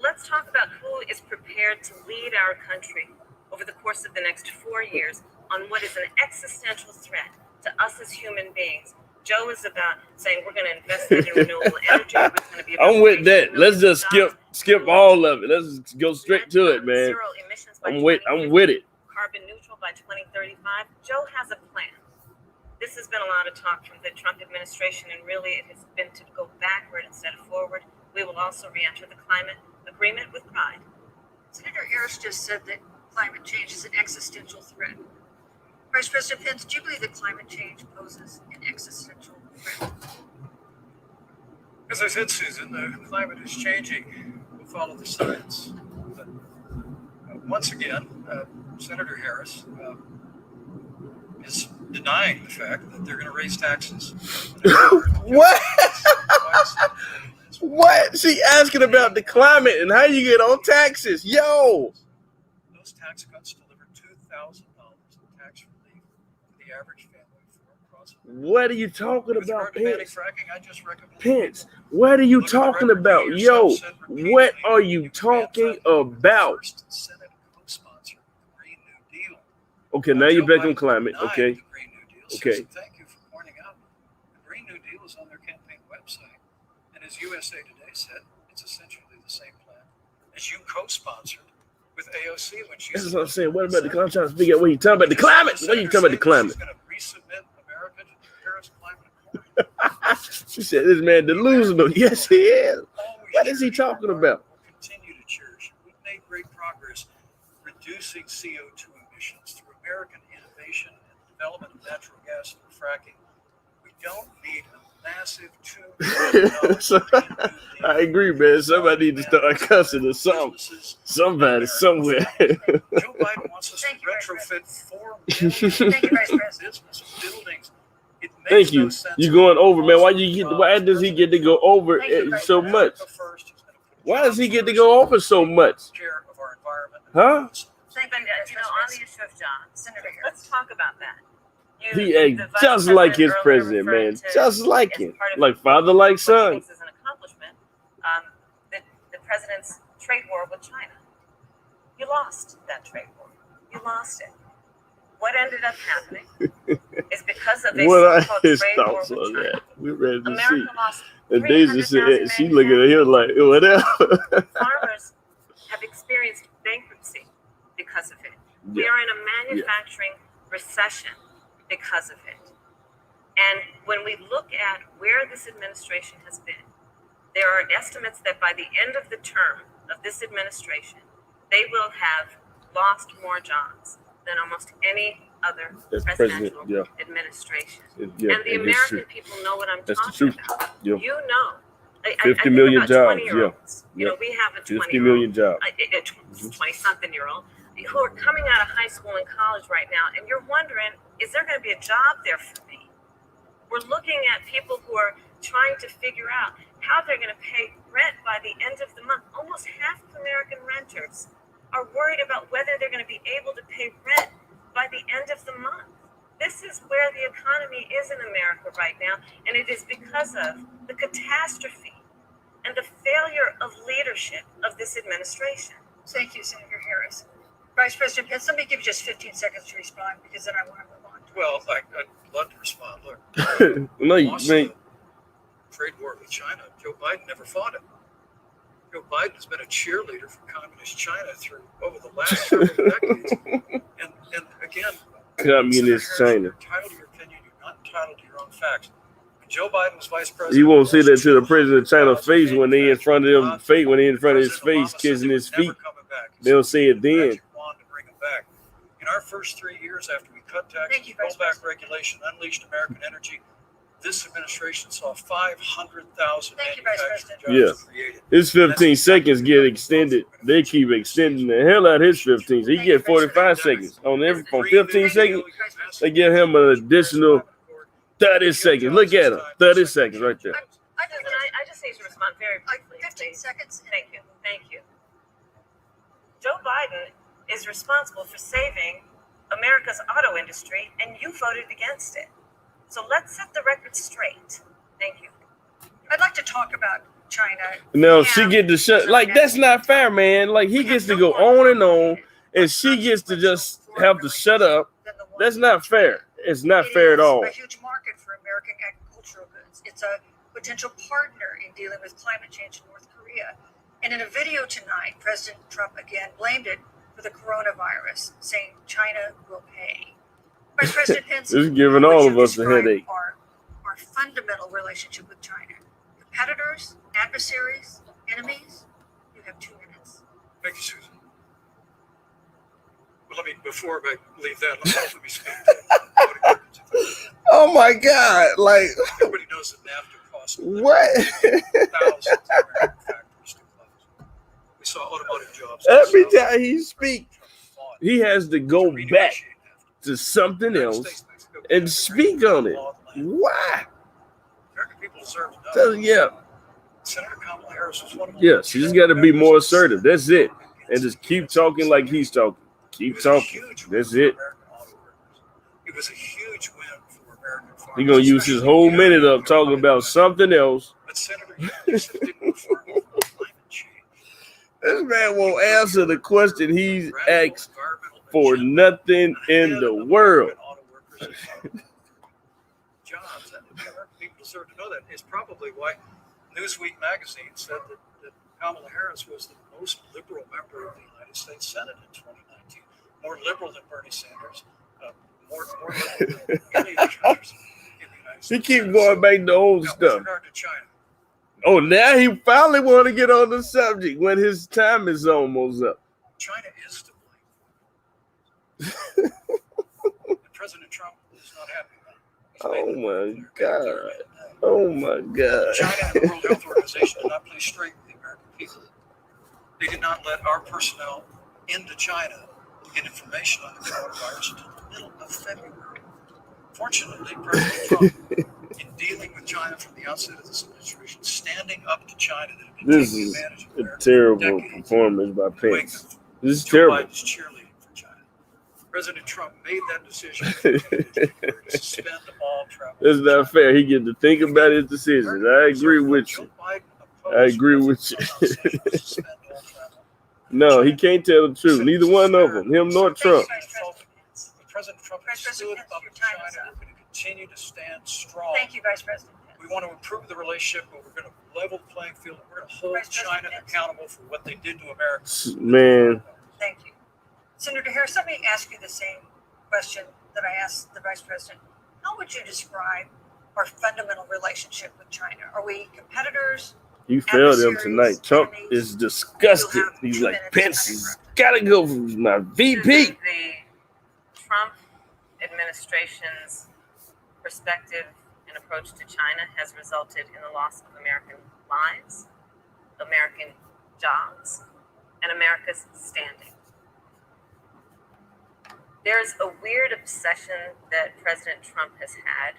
let's talk about who is prepared to lead our country over the course of the next 4 years on what is an existential threat to us as human beings. Joe is about saying we're going to invest in renewable energy. It's going to be I'm with that. Let's just skip all of it. Let's just go straight to it, man. Zero emissions by I'm with it. Carbon neutral by 2035. Joe has a plan. This has been a lot of talk from the Trump administration, and really it has been to go backward instead of forward. We will also re-enter the climate agreement with pride. Senator Harris just said that climate change is an existential threat. Vice President Pence, do you believe that climate change poses an existential threat? As I said, Susan, the climate is changing. We'll follow the science. But once again, Senator Harris is denying the fact that they're going to raise taxes. What? What? She asking about the climate and how you get on taxes. Yo. Those tax cuts deliver $2,000 in tax relief for the average family across. What are you talking about, Pence? Fracking, I just recommend Pence, what are you talking about? Yo, what are you talking about? Senate co-sponsored the Green New Deal. Okay, now you're back on climate. Okay. The Green New Deal. Okay. Susan, thank you for pointing out the Green New Deal is on their campaign website. And as USA Today said, it's essentially the same plan as you co-sponsored with AOC when she. This is what I'm saying. What about the climate? I'm trying to figure out what you're talking about. The climate. What are you talking about? The climate. She's going to resubmit America to the Paris Climate Accord. She said this man delusional. Yes, he is. What is he talking about? We'll continue to cherish it. We've made great progress reducing CO2 emissions through American innovation and development of natural gas through fracking. We don't need a massive $2 billion. I agree, man. Somebody needs to start cussing or something. Somebody, somewhere. Joe Biden wants us to retrofit 4 million business buildings. Thank you. You're going over, man. Why does he get to go over it so much? Why does he get to go over so much? Huh? On the issue of jobs, let's talk about that. He ain't just like his president, man. Just like him. Like father, like son. As an accomplishment, the president's trade war with China. You lost that trade war. You lost it. What ended up happening is because of a so-called trade war with China. We're ready to America see. lost And Daisy said, she looking at him like, whatever. Farmers have experienced bankruptcy because of it. We are in a manufacturing recession because of it. And when we look at where this administration has been, there are estimates that by the end of the term of this administration, they will have lost more jobs than almost any other presidential administration. And the American people know what I'm talking about. You know. 50 million jobs. You know, we have a 50 million jobs. 20-something-year-old who are coming out of high school and college right now, and you're wondering, is there going to be a job there for me? We're looking at people who are trying to figure out how they're going to pay rent by the end of the month. Almost half of American renters are worried about whether they're going to be able to pay rent by the end of the month. This is where the economy is in America right now, and it is because of the catastrophe and the failure of leadership of this administration. Thank you, Senator Harris. Vice President Pence, let me give you just 15 seconds to respond because then I want to move on. Well, I'd love to respond. Look, No, you trade war with China. Joe Biden never fought it. Joe Biden has been a cheerleader for communist China through over the last several decades. And again, Communist Senator Harris, China. you're entitled to your opinion. You're not entitled to your own facts. When Joe Biden was vice president, You won't see that to the president of China's face when they in front of him, when they in front of his face, kissing his feet. They'll say it then. In our first 3 years after we cut taxes, rolled back regulation, unleashed American energy, this administration saw 500,000 manufacturing jobs created. His 15 seconds get extended. They keep extending the hell out of his 15. He get 45 seconds. On 15 seconds, they give him an additional 30 seconds. Look at him. 30 seconds right there. I just need to respond very briefly. 15 seconds. Thank you. Thank you. Joe Biden is responsible for saving America's auto industry, and you voted against it. So let's set the record straight. Thank you. I'd like to talk about China. No, she get to shut. Like, that's not fair, man. Like, he gets to go on, and she gets to just have to shut up. That's not fair. It's not fair at all. It's a huge market for American agricultural goods. It's a potential partner in dealing with climate change in North Korea. And in a video tonight, President Trump again blamed it for the coronavirus, saying China will pay. Vice President Pence is giving all of us a headache. Our fundamental relationship with China. Competitors, adversaries, enemies. You have 2 minutes. Thank you, Susan. Well, before I leave that, let me speak to Oh my God! Like, everybody knows that NAFTA costs what? thousands of American factories to close. We saw automotive jobs. Every time he speak, he has to go back to something else and speak on it. Why? American people deserve to know. So, yeah. Senator Kamala Harris was one of the Yes, he's got to be more assertive. That's it. And just keep talking like he's talking. Keep talking. That's it. It was a huge win for American farmers. He's going to use his whole minute up talking about something else. But Senator, you said it didn't farm over climate change. This man won't answer the question he's asked for nothing in the world. Jobs, and people deserve to know that. It's probably why Newsweek magazine said that Kamala Harris was the most liberal member of the United States Senate in 2019. More liberal than Bernie Sanders. More liberal than any of the countries in the United States. He keeps going back to old stuff. With regard to China. Oh, now he finally want to get on the subject when his time is almost up. China is to blame. And President Trump is not happy about it. Oh my God. Oh my God. China and the World Health Organization did not play straight with the American people. They did not let our personnel into China get information on the coronavirus until the middle of February. Fortunately, President Trump, in dealing with China from the outset of this administration, standing up to China that had been This taking is advantage of a America terrible for decades, performance by Pence. This is Joe terrible. Biden's cheerleading for China. President Trump made that decision to suspend all travel. That's not fair. He get to think about his decisions. I agree with you. I agree with you. No, he can't tell the truth. Neither one of them, him nor Trump. President Trump has stood up to China. We're going to continue to stand strong. Thank you, Vice President. We want to improve the relationship, but we're going to level the playing field. We're going to hold China accountable for what they did to America. Man. Thank you. Senator Harris, let me ask you the same question that I asked the Vice President. How would you describe our fundamental relationship with China? Are we competitors? He failed him tonight. Trump is disgusted. He's like, Pence has got to go from my VP. The Trump administration's perspective and approach to China has resulted in the loss of American lives, American jobs, and America's standing. There's a weird obsession that President Trump has had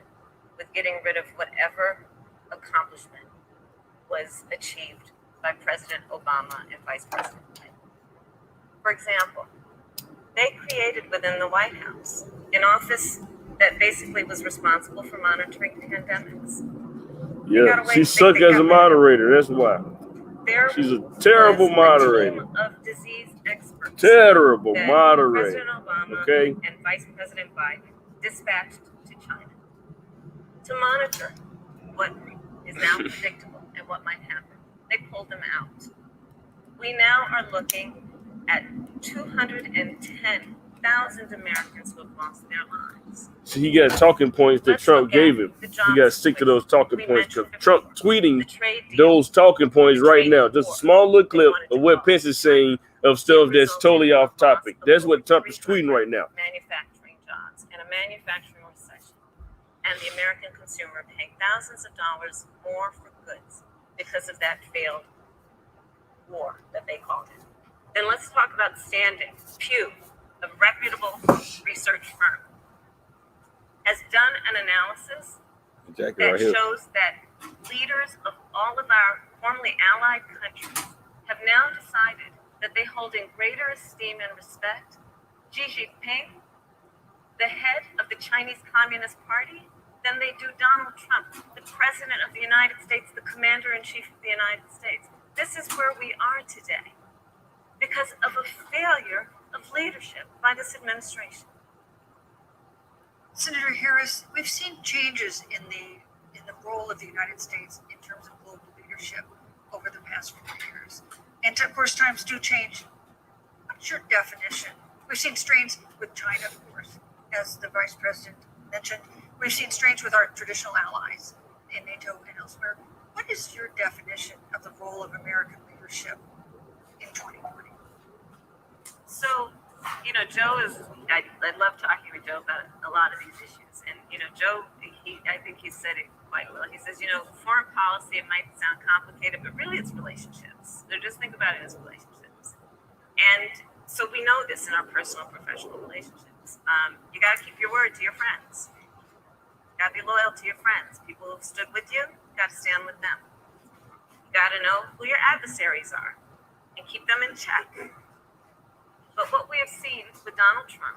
with getting rid of whatever accomplishment was achieved by President Obama and Vice President Pence. For example, they created within the White House an office that basically was responsible for monitoring pandemics. Yeah, she sucked as a moderator. That's why. She's a terrible moderator. Of disease experts. Terrible that moderator. President Obama Okay. and Vice President Biden dispatched to China to monitor what is now predictable and what might happen. They pulled them out. we now are looking at 210,000 Americans who have lost their lives. So he got talking points that Trump gave him. He got to stick to those talking points because Trump tweeting those talking points right now. Just a small little clip of what Pence is saying of stuff that's totally off topic. That's what Trump is tweeting right now. Manufacturing jobs and a manufacturing recession, and the American consumer paying thousands of dollars more for goods because of that failed war that they called it. Then let's talk about standing. Pew, a reputable research firm, has done an analysis that shows that leaders of all of our formerly allied countries have now decided that they hold in greater esteem and respect Xi Jinping, the head of the Chinese Communist Party, than they do Donald Trump, the President of the United States, the Commander-in-Chief of the United States. This is where we are today because of a failure of leadership by this administration. Senator Harris, we've seen changes in the role of the United States in terms of global leadership over the past few years. And of course, times do change. What's your definition? We've seen strains with China, of course, as the Vice President mentioned. We've seen strains with our traditional allies in NATO and elsewhere. What is your definition of the role of American leadership in 2020? So, Joe I love talking with Joe about a lot of these issues. And, Joe, I think he said it quite well. He says, foreign policy, it might sound complicated, but really it's relationships. So just think about it as relationships. And so we know this in our personal, professional relationships. You got to keep your word to your friends. You got to be loyal to your friends. People who've stood with you, you got to stand with them. You got to know who your adversaries are and keep them in check. But what we have seen with Donald Trump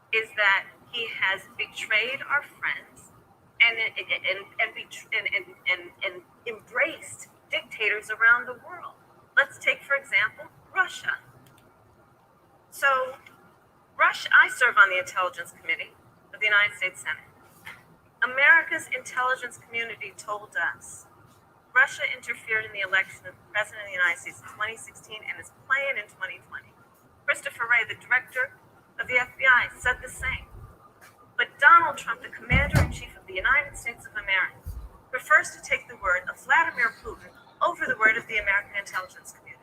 is that he has betrayed our friends and embraced dictators around the world. Let's take, for example, Russia. So, Russia, I serve on the Intelligence Committee of the United States Senate. America's intelligence community told us Russia interfered in the election of the President of the United States in 2016 and is playing in 2020. Christopher Wray, the director of the FBI, said the same. But Donald Trump, the Commander-in-Chief of the United States of America, prefers to take the word of Vladimir Putin over the word of the American intelligence community.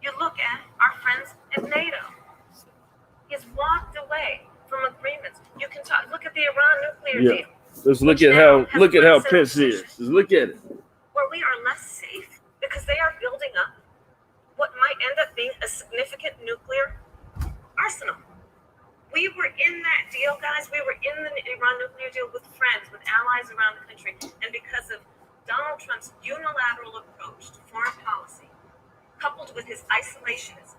You look at our friends at NATO. He's walked away from agreements. You can look at the Iran nuclear deal. Let's look at how Pence is. Let's look at it. Where we are less safe because they are building up what might end up being a significant nuclear arsenal. We were in that deal, guys. We were in the Iran nuclear deal with friends, with allies around the country. And because of Donald Trump's unilateral approach to foreign policy, coupled with his isolationism,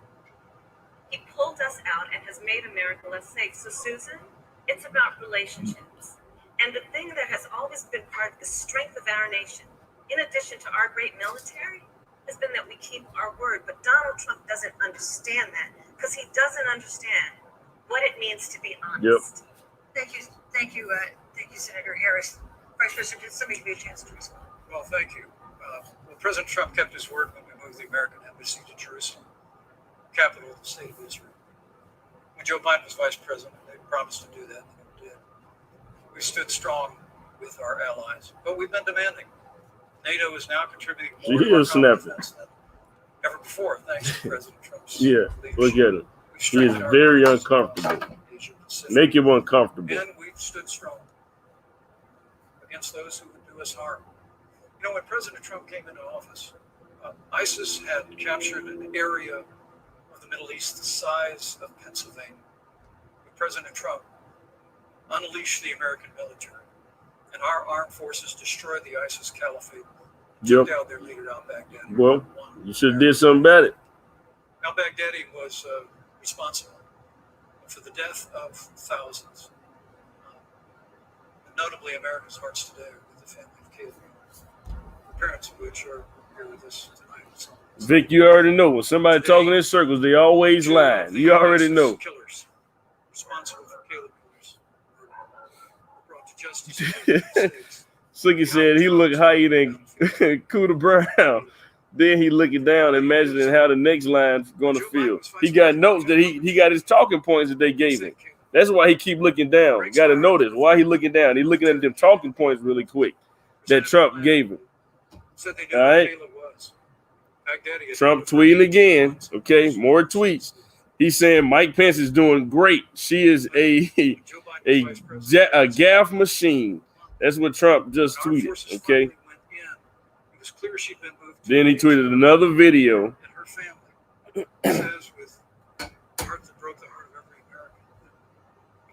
he pulled us out and has made America less safe. So, Susan, it's about relationships. And the thing that has always been part of the strength of our nation, in addition to our great military, has been that we keep our word. But Donald Trump doesn't understand that because he doesn't understand what it means to be honest. Yep. Thank you, Senator Harris. Vice President, did somebody give you a chance to respond? Well, thank you. President Trump kept his word when we moved the American embassy to Jerusalem, capital of the state of Israel. When Joe Biden was vice president, they promised to do that, and they never did. We stood strong with our allies, but we've been demanding. NATO is now contributing more to our common defense than ever before, thanks to President Trump's leadership. Look at it. He is very uncomfortable. Make him uncomfortable. And we've stood strong against those who would do us harm. When President Trump came into office, ISIS had captured an area of the Middle East the size of Pennsylvania. But President Trump unleashed the American military, and our armed forces destroyed the ISIS caliphate, took out their leader, al-Baghdadi. Well, you should have did something about it. Al-Baghdadi was responsible for the death of thousands. Notably, America's hearts today are with the family of Caleb, the parents of which are here with us tonight. Vic, you already know. When somebody talking in circles, they always lie. You already know. Killers responsible for Caleb killers were brought to justice. Slicky said he looked higher than Cooter Brown. Then he looking down, imagining how the next line's going to feel. He got notes that he got his talking points that they gave him. That's why he keep looking down. You got to notice why he looking down. He looking at them talking points really quick that Trump gave him. All right. Trump tweeting again. Okay, more tweets. He's saying Mike Pence is doing great. She is a gaffe machine. That's what Trump just tweeted. Okay. Then he tweeted another video.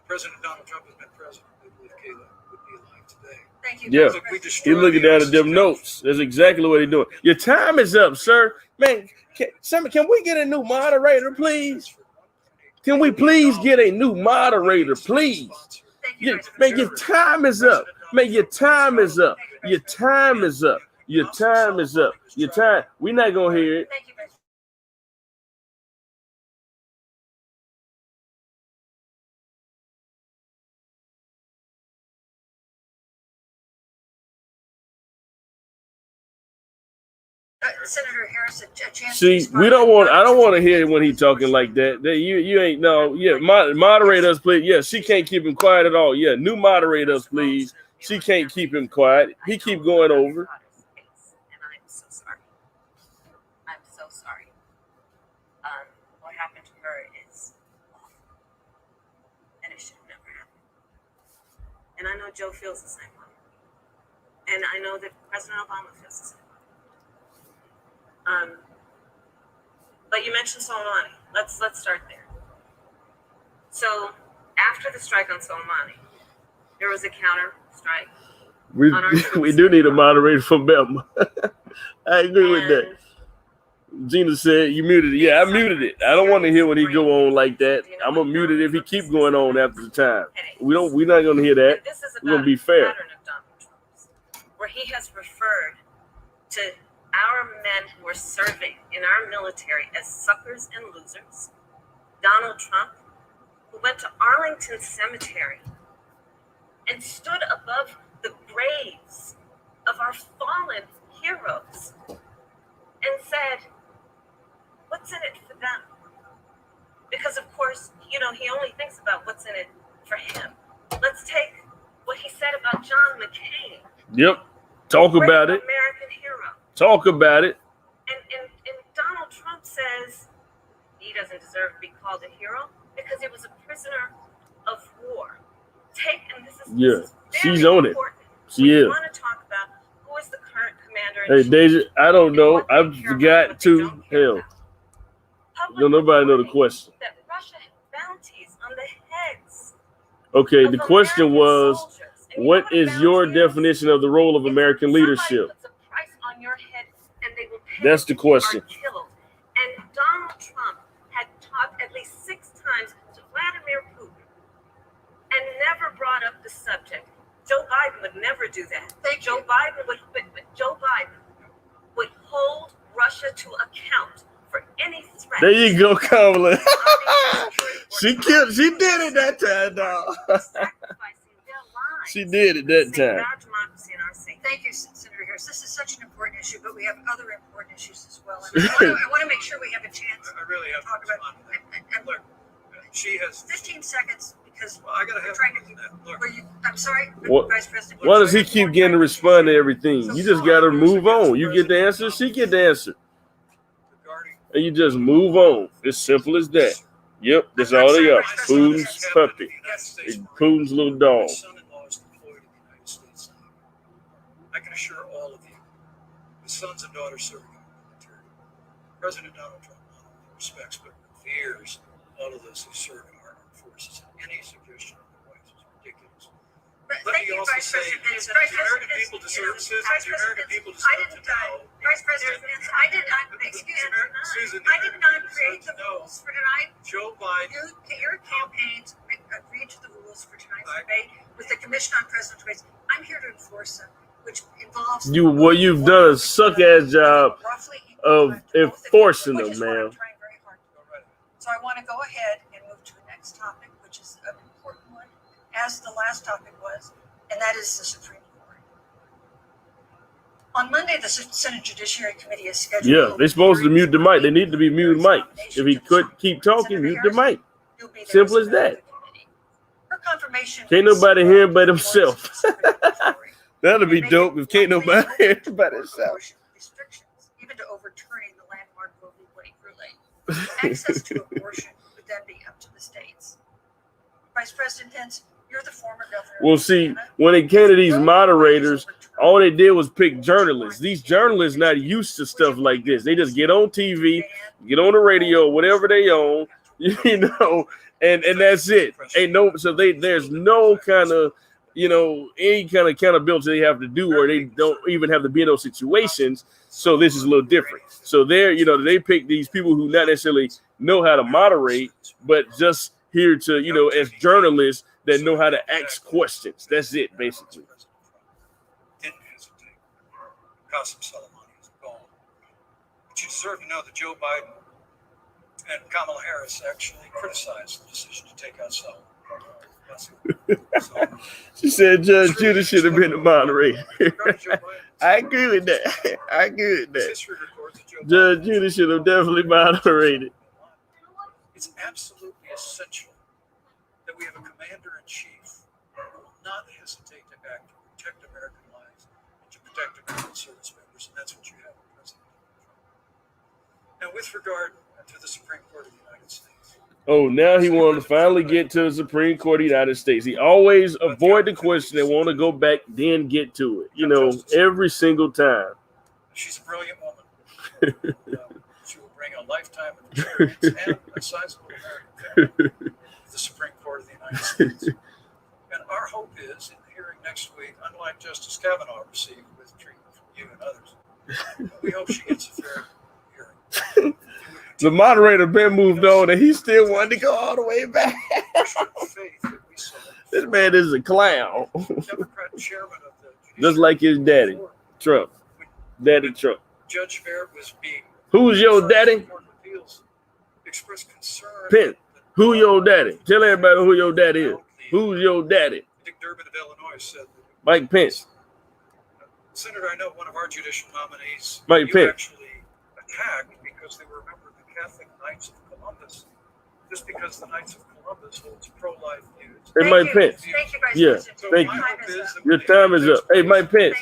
President Donald Trump has been president. I believe Kayla would be alive today. Thank you. Yeah, Vice he looking down at them notes. That's exactly what he's doing. Your time is up, sir. Man, can we get a new moderator, please? Can we please get a new moderator, please? Man, your time is up. Man, your time is up. Your time is up. Your time is up. Your time. We're not gonna hear it. Thank you, Vice. Senator Harris, a chance. See, we don't want. I don't want to hear it when he talking like that. You ain't no. Yeah, moderators, please. Yeah, she can't keep him quiet at all. Yeah, new moderators, please. She can't keep him quiet. He keep going over. And I'm so sorry. I'm so sorry. What happened to her is awful, and it should have never happened. And I know Joe feels the same way, and I know that President Obama feels the same way. But you mentioned Soleimani. Let's start there. So after the strike on Soleimani, there was a counter strike. We do need a moderator from Belma. I agree with that. Gina said you muted it. Yeah, I muted it. I don't want to hear when he go on like that. I'm gonna mute it if he keep going on after the time. We're not gonna hear that. We're gonna be fair. Pattern of Donald Trump's, where he has referred to our men who are serving in our military as suckers and losers. Donald Trump, who went to Arlington Cemetery and stood above the graves of our fallen heroes and said, what's in it for them? Because of course, he only thinks about what's in it for him. Let's take what he said about John McCain. Yep. Talk about it. American hero. Talk about it. And Donald Trump says he doesn't deserve to be called a hero because he was a prisoner of war. She's on it. She is. We want to talk about who is the current commander. Hey, Deja, I don't know. I forgot to. Hell, don't nobody know the question. That Russia had bounties on the heads. Okay, the question was, what is your definition of the role of American leadership? That's the question. And Donald Trump had talked at least 6 times to Vladimir Putin and never brought up the subject. Joe Biden would never do that. Joe Biden would hold Russia to account for any threat. There you go, Kamala. She did it that time, dog. She did it that time. Thank you, Senator Harris. This is such an important issue, but we have other important issues as well. And I want to make sure we have a chance I really have to talk to about respond to that. and Look, she has. 15 seconds because Well, I gotta we're have trying to to keep. that. Look, I'm sorry, What- Vice President. Why does he keep getting to respond to everything? You just got to move on. You get the answer, she get the answer. regarding And you just move on. It's simple as that. Yep, that's all they are. Putin's puppy. Putin's little dog. my son-in-law is deployed in the United States. I can assure all of you, his sons and daughters serving in the military. President Donald Trump not only respects but reveres all of those who serve in our armed forces. And any suggestion otherwise is ridiculous. Let Thank me you, also Vice say President Pence. that the American people deserve to know. Vice President Pence, I did not, excuse me, Susan, I did not create the rules for tonight. Joe Biden. Your campaigns agreed to the rules for tonight's debate with the Commission on Presidential Debates. I'm here to enforce them, which involves You've done a suck-ass job roughly of enforcing them, which is what I'm man. trying very hard to do. So I want to go ahead and move to the next topic, which is an important one, as the last topic was, and that is the Supreme Court. On Monday, the Senate Judiciary Committee is scheduled. Yeah, they're supposed to mute the mic. They need to be muted mic. If he could keep talking, mute the mic. Simple as that. Her confirmation. Can't nobody hear him but himself. That'll be dope if can't nobody hear him but himself. Restrictions, even to overturning the landmark Roe v. Wade ruling. Access to abortion would then be up to the states. Vice President Pence, you're the former governor. Well, see, when it came to these moderators, all they did was pick journalists. These journalists not used to stuff like this. They just get on TV, get on the radio, whatever they own, you know, and that's it. Ain't no, so there's no kind of, you know, any kind of accountability they have to do, or they don't even have to be in those situations. So this is a little different. So they're, you know, they pick these people who not necessarily know how to moderate, but just here to, you know, as journalists that know how to ask questions. That's it, basically. Didn't hesitate. Qasem Soleimani is gone. But you deserve to know that Joe Biden and Kamala Harris actually criticized the decision to take out Soleimani. She said Judge Judy should have been the moderator. I agree with that. I agree with that. Judge Judy should have definitely moderated. It's absolutely essential that we have a commander-in-chief who will not hesitate to act to protect American lives and to protect American service members, and that's what you have in President Trump. Now, with regard to the Supreme Court of the United States. Oh, now he wanted to finally get to the Supreme Court of the United States. He always avoid the question and want to go back, then get to it. You know, every single time. She's a brilliant woman. She will bring a lifetime of experience and a sizable American family to the Supreme Court of the United States. And our hope is, in the hearing next week, unlike Justice Kavanaugh received with treatment from you and others, we hope she gets a fair hearing. The moderator been moved on, and he still wanted to go all the way back. This man is a clown. Just like his daddy, Trump. Daddy Trump. Judge Barrett was being. Who's your daddy? Pence. Who your daddy? Tell everybody who your daddy is. Who's your daddy? Dick Durbin of Illinois said that Mike Pence. Senator, I know one of our judicial nominees. Mike Pence. Actually attacked because they were a member of the Catholic Knights of Columbus. Just because the Knights of Columbus holds pro-life views. Hey, Mike Pence. You, thank you. Your time is up. Hey, Mike Pence.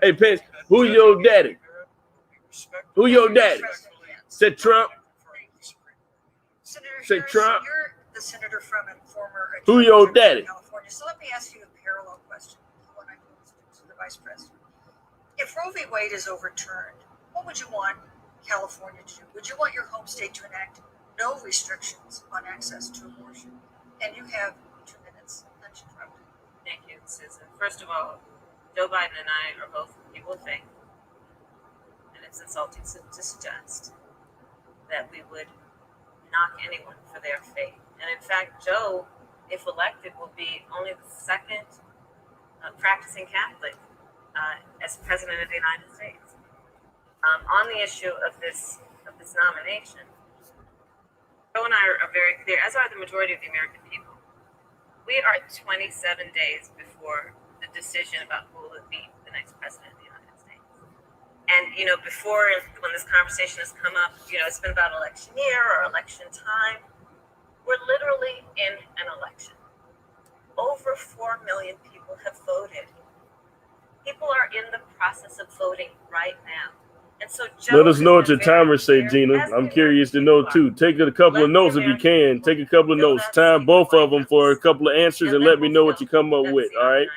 Hey, Pence. Who your daddy? Who your daddy? Said Trump. Say Trump. You're the senator from and former. Who your daddy? California. So let me ask you a parallel question. The one I posed to the vice president. If Roe v. Wade is overturned, what would you want California to do? Would you want your home state to enact no restrictions on access to abortion? And you have 2 minutes. Uninterrupted. Thank you, Susan. First of all, Joe Biden and I are both people of faith, and it's insulting to suggest that we would knock anyone for their faith. And in fact, Joe, if elected, will be only the second practicing Catholic as president of the United States. On the issue of this nomination, Joe and I are very clear, as are the majority of the American people. We are 27 days before the decision about who will be the next president of the United States. And, you know, before, when this conversation has come up, you know, it's been about election year or election time. We're literally in an election. Over 4 million people have voted. People are in the process of voting right now. And so Joe, let us know what your timers say, Gina. I'm curious to know too. Take a couple of notes if you can. Take a couple of notes. Time both of them for a couple of answers and let me know what you come up with. All right.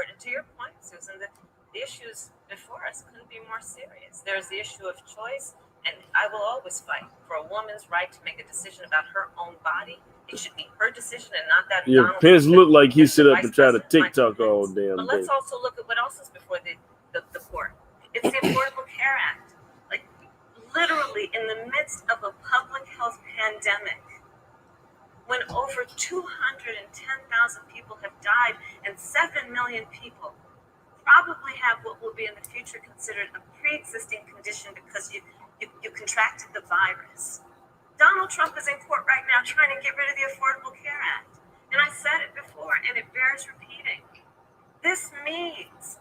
And to your point, Susan, the issues before us couldn't be more serious. There's the issue of choice, and I will always fight for a woman's right to make a decision about her own body. It should be her decision and not that. Yeah, Pence looked like he sit up and try to TikTok all damn day. But let's also look at what else is before the court. It's the Affordable Care Act. Like, literally in the midst of a public health pandemic, when over 210,000 people have died and 7 million people probably have what will be in the future considered a pre-existing condition because you contracted the virus. Donald Trump is in court right now trying to get rid of the Affordable Care Act. And I said it before, and it bears repeating. This means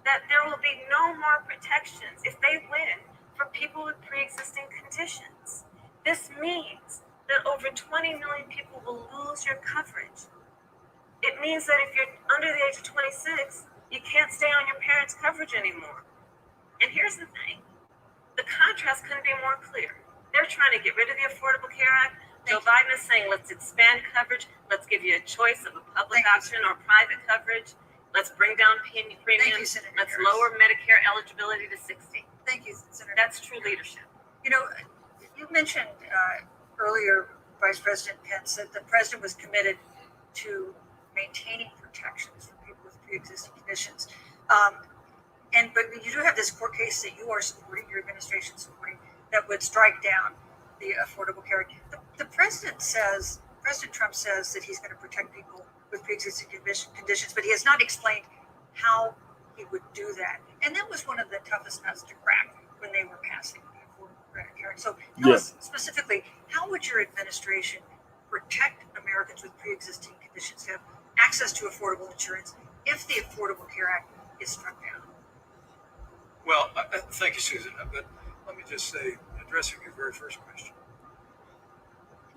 that there will be no more protections if they win for people with pre-existing conditions. This means that over 20 million people will lose your coverage. It means that if you're under the age of 26, you can't stay on your parents' coverage anymore. And here's the thing, the contrast couldn't be more clear. They're trying to get rid of the Affordable Care Act. Joe Biden is saying, let's expand coverage. Let's give you a choice of a public option or private coverage. Let's bring down premiums. Let's lower Medicare eligibility to 60. Thank you, Senator. That's true leadership. You know, you mentioned earlier, Vice President Pence, that the president was committed to maintaining protections for people with pre-existing conditions. But you do have this court case that you are supporting, your administration supporting, that would strike down the Affordable Care Act. The President Trump says that he's going to protect people with pre-existing conditions, but he has not explained how he would do that. And that was one of the toughest nuts to crack when they were passing the Affordable Care Act. So tell us specifically, how would your administration protect Americans with pre-existing conditions to have access to affordable insurance if the Affordable Care Act is struck down? Well, thank you, Susan. But let me just say, addressing your very first question,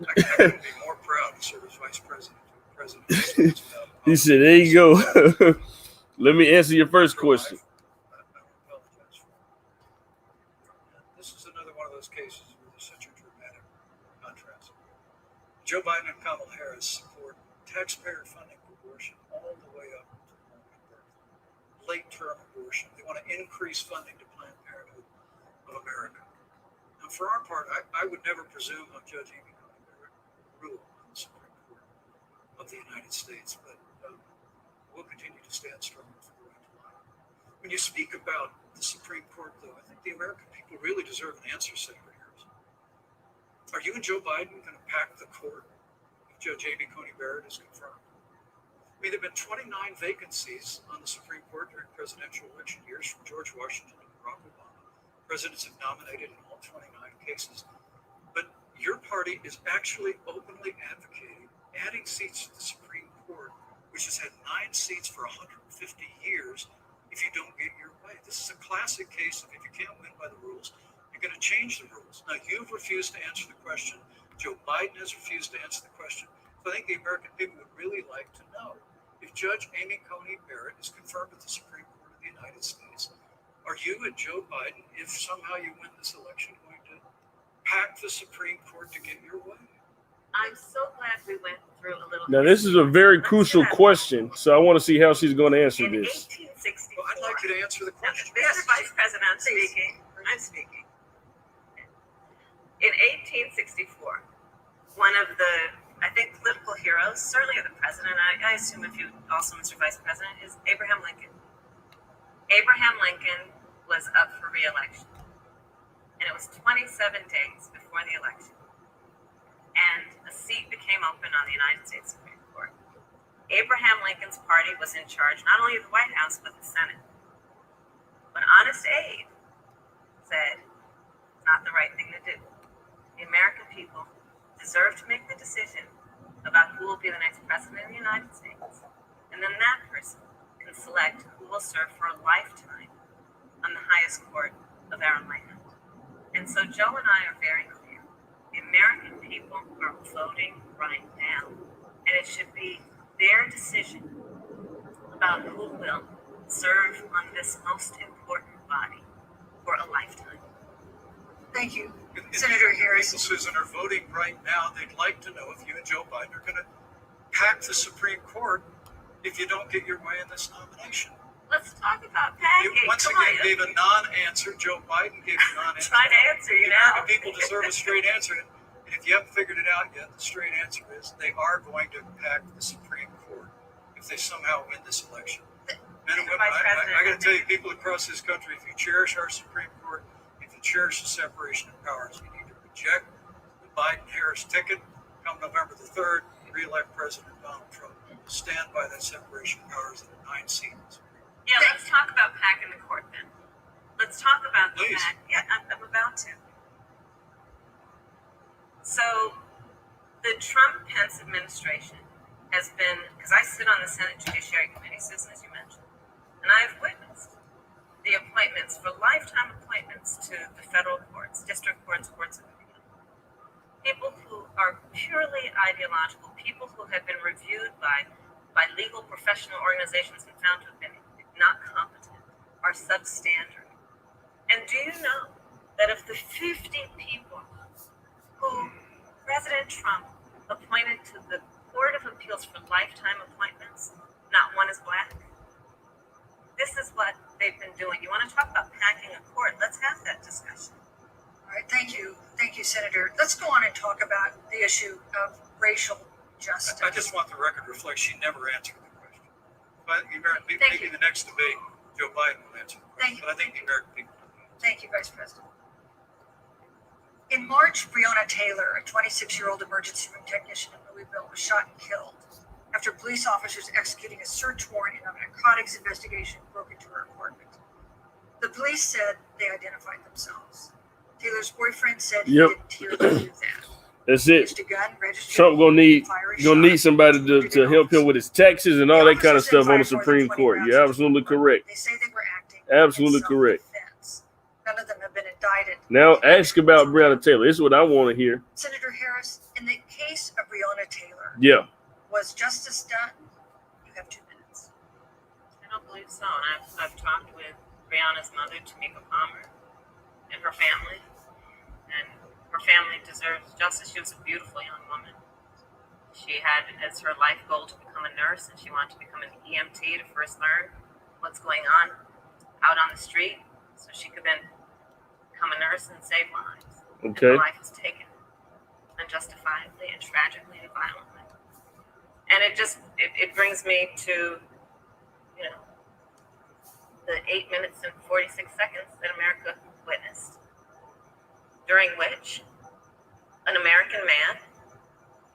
I couldn't be more proud to serve as Vice President to the President of the States without He said, there you go. Let me answer your first question. I apologize for it. This is another one of those cases where there's such a dramatic contrast. Joe Biden and Kamala Harris support taxpayer funding for abortion all the way up to the moment of birth. Late-term abortion. They want to increase funding to Planned Parenthood of America. Now, for our part, I would never presume on Judge Amy Coney Barrett's rule on the Supreme Court of the United States, but we'll continue to stand strong for the right to life. When you speak about the Supreme Court, though, I think the American people really deserve an answer, Senator Harris. Are you and Joe Biden going to pack the court if Judge Amy Coney Barrett is confirmed? I mean, there have been 29 vacancies on the Supreme Court during presidential election years from George Washington to Barack Obama. Presidents have nominated in all 29 cases. But your party is actually openly advocating adding seats to the Supreme Court, which has had 9 seats for 150 years, if you don't get your way. This is a classic case of if you can't win by the rules, you're going to change the rules. Now, you've refused to answer the question. Joe Biden has refused to answer the question. So I think the American people would really like to know, if Judge Amy Coney Barrett is confirmed at the Supreme Court of the United States, are you and Joe Biden, if somehow you win this election, going to pack the Supreme Court to get your way? I'm so glad we went through a little. Now, this is a very crucial question, so I want to see how she's going to answer In this. 1864. Well, I'd like you to answer the question. Mr. Vice President, I'm speaking. In 1864, one of the, I think, political heroes, certainly of the president, I assume if you also, Mr. Vice President, is Abraham Lincoln. Abraham Lincoln was up for re-election, and it was 27 days before the election, and a seat became open on the United States Supreme Court. Abraham Lincoln's party was in charge not only of the White House, but the Senate. But Honest Abe said it's not the right thing to do. The American people deserve to make the decision about who will be the next president of the United States. And then that person can select who will serve for a lifetime on the highest court of our land. And so Joe and I are very clear. The American people are voting right now. And it should be their decision about who will serve on this most important body for a lifetime. Thank you, Senator Harris. People, Susan, are voting right now. They'd like to know if you and Joe Biden are going to pack the Supreme Court if you don't get your way in this nomination. Let's talk about packing. You once again gave a non-answer. Joe Biden gave a non-answer. Trying to answer you the now. American people deserve a straight answer. And if you haven't figured it out yet, the straight answer is they are going to pack the Supreme Court if they somehow win this election. Men and women, I got to tell you, people across this country, if you cherish our Supreme Court, if you cherish the separation of powers, you need to reject the Biden-Harris ticket. Come November the 3rd, re-elect President Donald Trump. Stand by that separation of powers in the 9 seats. Yeah, let's talk about packing the court then. Let's talk about the Please. pack. Yeah, I'm about to. So, the Trump-Pence administration has been, because I sit on the Senate Judiciary Committee, Susan, as you mentioned, and I have witnessed the appointments for lifetime appointments to the federal courts, district courts, courts of appeal. People who are purely ideological, people who have been reviewed by legal professional organizations and found to have been not competent, are substandard. And do you know that of the 50 people who President Trump appointed to the Court of Appeals for lifetime appointments, not one is black? This is what they've been doing. You want to talk about packing a court? Let's have that discussion. All right, thank you, Senator. Let's go on and talk about the issue of racial justice. I just want the record to reflect she never answered the question. But maybe you. the next debate, Joe Biden will answer the question. Thank you. But I think the American people do. Thank you, Vice President. In March, Breonna Taylor, a 26-year-old emergency room technician in Louisville, was shot and killed after police officers executing a search warrant in a narcotics investigation broke into her apartment. The police said they identified themselves. Taylor's boyfriend said he didn't hear them do that. That's He it. used a gun, registered Trump gonna need shot somebody to help him with his taxes and all that kind of officers stuff on the fired more than Supreme 20 Court. rounds You're into absolutely the apartment. correct. They say they were acting Absolutely in correct. self-defense. None of them have been indicted. Now ask about Breonna Taylor. This is what I want to hear. Senator Harris, in the case of Breonna Taylor, Yeah. was justice done? You have 2 minutes. I don't believe so. And I've talked with Breonna's mother, Tamika Palmer, and her family. And her family deserves justice. She was a beautiful young woman. She had as her life goal to become a nurse, and she wanted to become an EMT to first learn what's going on out on the street, so she could then become a nurse and save lives. Okay. And her life was taken unjustifiably and tragically and violently. And it brings me to, the 8 minutes and 46 seconds that America witnessed, during which an American man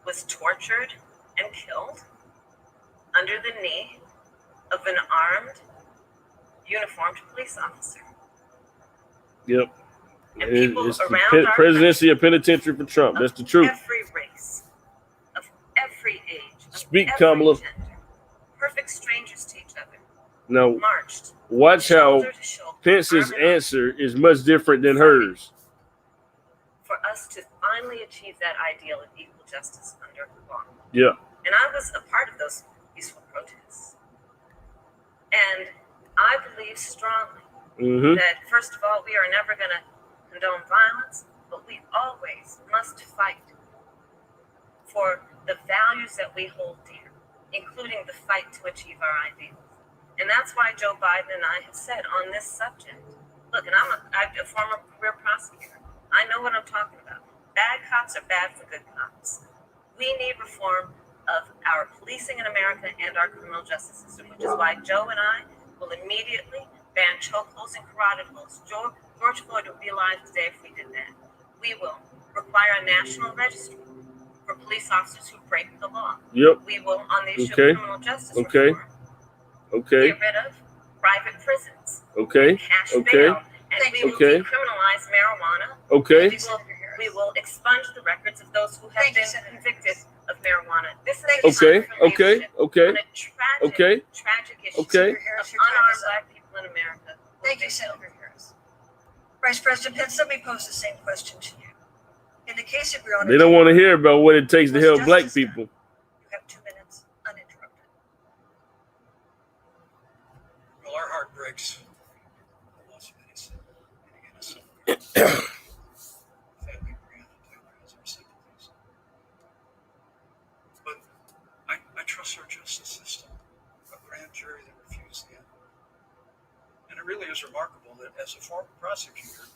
was tortured and killed under the knee of an armed, uniformed police officer. Yep. And people It's the around our presidency of penitentiary for Trump. That's the truth. Every race, of every age, of Speak, every Kamala. gender, perfect strangers to each other, Now, marched watch how shoulder to shoulder, Pence's arm in arm, answer is much different than hers. for us to finally achieve that ideal of equal justice under law. Yeah. And I was a part of those peaceful protests. And I believe strongly that, first of all, we are never going to condone violence, but we always must fight for the values that we hold dear, including the fight to achieve our ideals. And that's why Joe Biden and I have said on this subject, look, and I'm a former career prosecutor. I know what I'm talking about. Bad cops are bad for good cops. We need reform of our policing in America and our criminal justice system, which is why Joe and I will immediately ban chokeholds and carotid holds. George Floyd would be alive today if we did that. We will require a national registry for police officers who break the law. Yep. We will, on the issue of criminal justice Okay. reform, Okay. get rid of private prisons, Okay. cash Okay. bail, and we will Okay. decriminalize marijuana. Okay. We will expunge the records of those who have been convicted of marijuana. This is a Okay. time for Okay. leadership Okay. on a Okay. tragic issue Okay. of unarmed black people in America. Thank you, Senator Harris. Vice President Pence, let me pose the same question to you. In the case of Breonna They don't Taylor, want to hear about what it takes to was help black justice done? people. You have 2 minutes, uninterrupted. Well, our heart breaks. The loss of innocent family Breonna Taylor has our sympathies. But I trust our justice system. A grand jury that refused the evidence. And it really is remarkable that as a former prosecutor,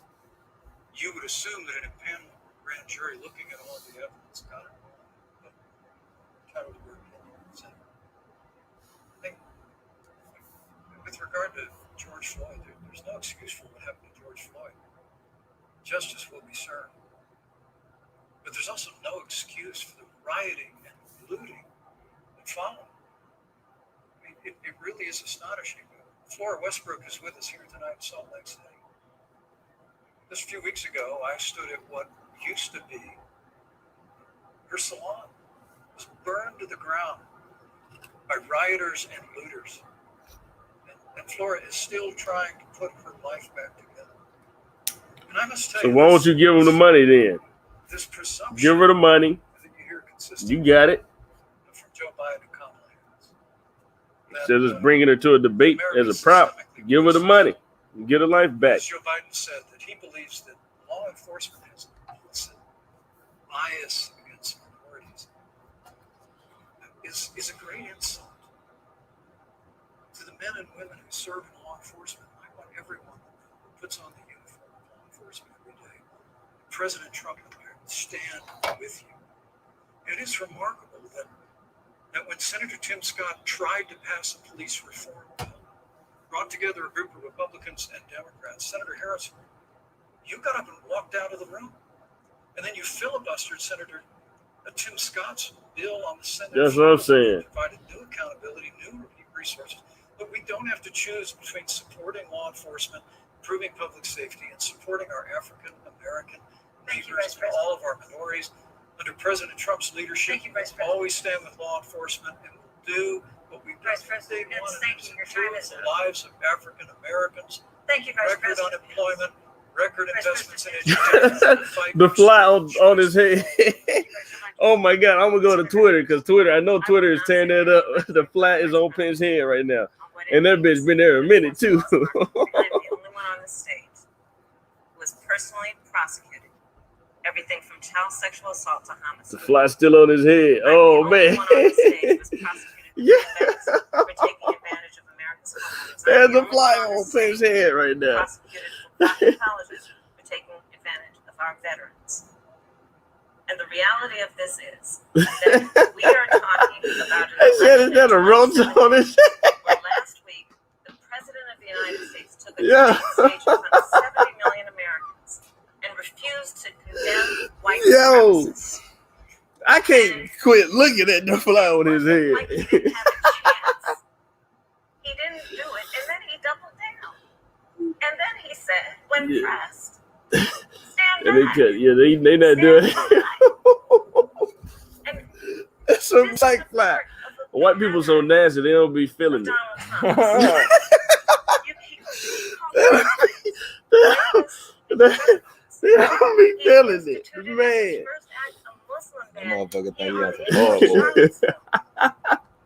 you would assume that an impaneled grand jury looking at all of the evidence got it wrong. But title the word I think with regard to George Floyd, there's no excuse for what happened to George Floyd. Justice will be served. But there's also no excuse for the rioting and looting that followed. I mean, it really is astonishing. Flora Westbrook is with us here tonight in Salt Lake City. Just a few weeks ago, I stood at what used to be her salon. It was burned to the ground by rioters and looters. And Flora is still trying to put her life back together. And I must tell So you, why don't you give them the money then? this presumption Give her the money. that you hear consistently You got it. from Joe Biden and Kamala Harris. Instead of just bringing her to a debate as a prop, give her the money and get her life back. Joe Biden said that he believes that law enforcement has implicit bias against minorities is a great insult to the men and women who serve in law enforcement. I want everyone who puts on the uniform of law enforcement every day. President Trump and I will stand with you. It is remarkable that when Senator Tim Scott tried to pass a police reform bill, brought together a group of Republicans and Democrats, Senator Harris, you got up and walked out of the room. And then you filibustered Senator Tim Scott's bill on the Senate. That's what I'm saying. Provided new accountability, new resources. But we don't have to choose between supporting law enforcement, improving public safety, and supporting our African American neighbors and all of our minorities. Under President Trump's leadership, we'll always stand with law enforcement and will do what we do. Vice President, thank you. Your time is The up. lives of African Americans. Thank you, Vice Record President. unemployment, record Vice investments in President. education. The fly on his head. Oh my God, I'm gonna go to Twitter because I know Twitter is tearing that up. The fly is on Pence head right now. And that bitch been there a minute too. I'm the only one on the stage who was personally prosecuted. Everything from child sexual assault to The homicide. fly still on his head. Oh man. I'm the only one on the stage who was prosecuted Yeah. for taking advantage of America's homeowners. I'm There's the a only fly one on the Pence stage head right now. prosecuted for blocking colleges for taking advantage of our veterans. And the reality of this is that we are talking about an I said, is that a roach election on his head? where last week the President of the United States took a Yeah. debate stage in front of 70 million Americans and refused to condemn white Yo. supremacists. I can't quit looking at the fly on his Like head. he didn't have a chance. He didn't do it, and then he doubled down. And then he said, when Yeah. pressed, stand And they back. cut. Yeah, they not doing it. And That's a this is black the fly. part of the White people so pattern nasty they don't be of feeling it. Donald Trump. They don't be feeling it, man. That motherfucker think he has a horrible.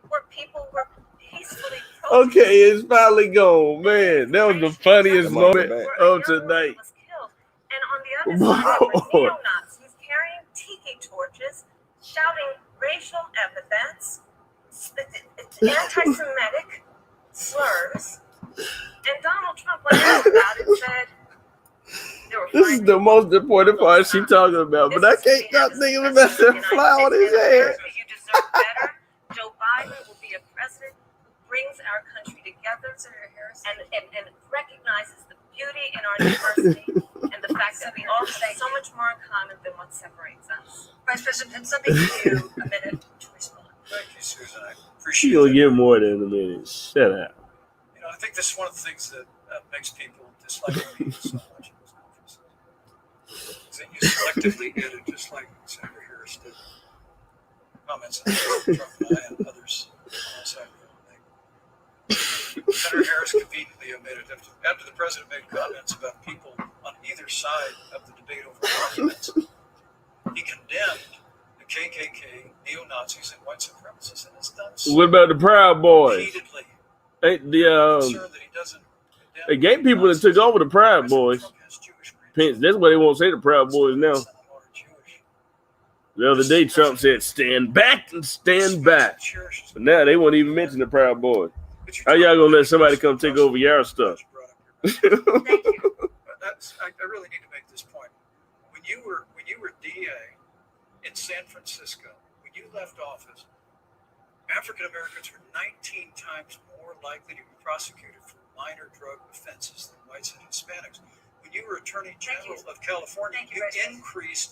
Where people were peacefully Okay, it's finally gone, man. That was the funniest That moment motherfucker of tonight. And on the other side, there were Lord. neo-Nazis carrying tiki torches, shouting racial epithets, anti-Semitic slurs. And Donald Trump went out about it and said, there were This is the most important part she talking about, but I can't stop thinking about that fly on his head. You deserve better. Joe Biden will be a president who brings our country together and recognizes the beauty in our diversity and the fact that we all have so much more in common than what separates us. Vice President Pence, let me give you a minute to respond. Thank you, Susan. I She appreciate gonna that. get more than a minute. Shut up. You know, I think this is one of the things that makes people dislike me so much in this conference. Is that you selectively edit, just like Senator Harris did. Comments on Trump and I and others on the side of the make. Senator Harris conveniently omitted after the president made comments about people on either side of the debate over documents. He condemned the KKK, neo-Nazis, and white supremacists, and has done so What about the Proud Boys? repeatedly. Ain't the Concerned that he doesn't condemn the gay people that took over the Proud President Boys? Trump has Jewish Pence. That's why they won't say the Proud Boys now. The other day, Trump said, "Stand back and stand back." But now they won't even mention the Proud Boys. How y'all gonna let somebody come take over your stuff? Thank you. I really need to make this point. When you were DA in San Francisco, when you left office, African Americans were 19 times more likely to be prosecuted for minor drug offenses than whites and Hispanics. When you were Attorney General of California, Thank you, you Vice President. increased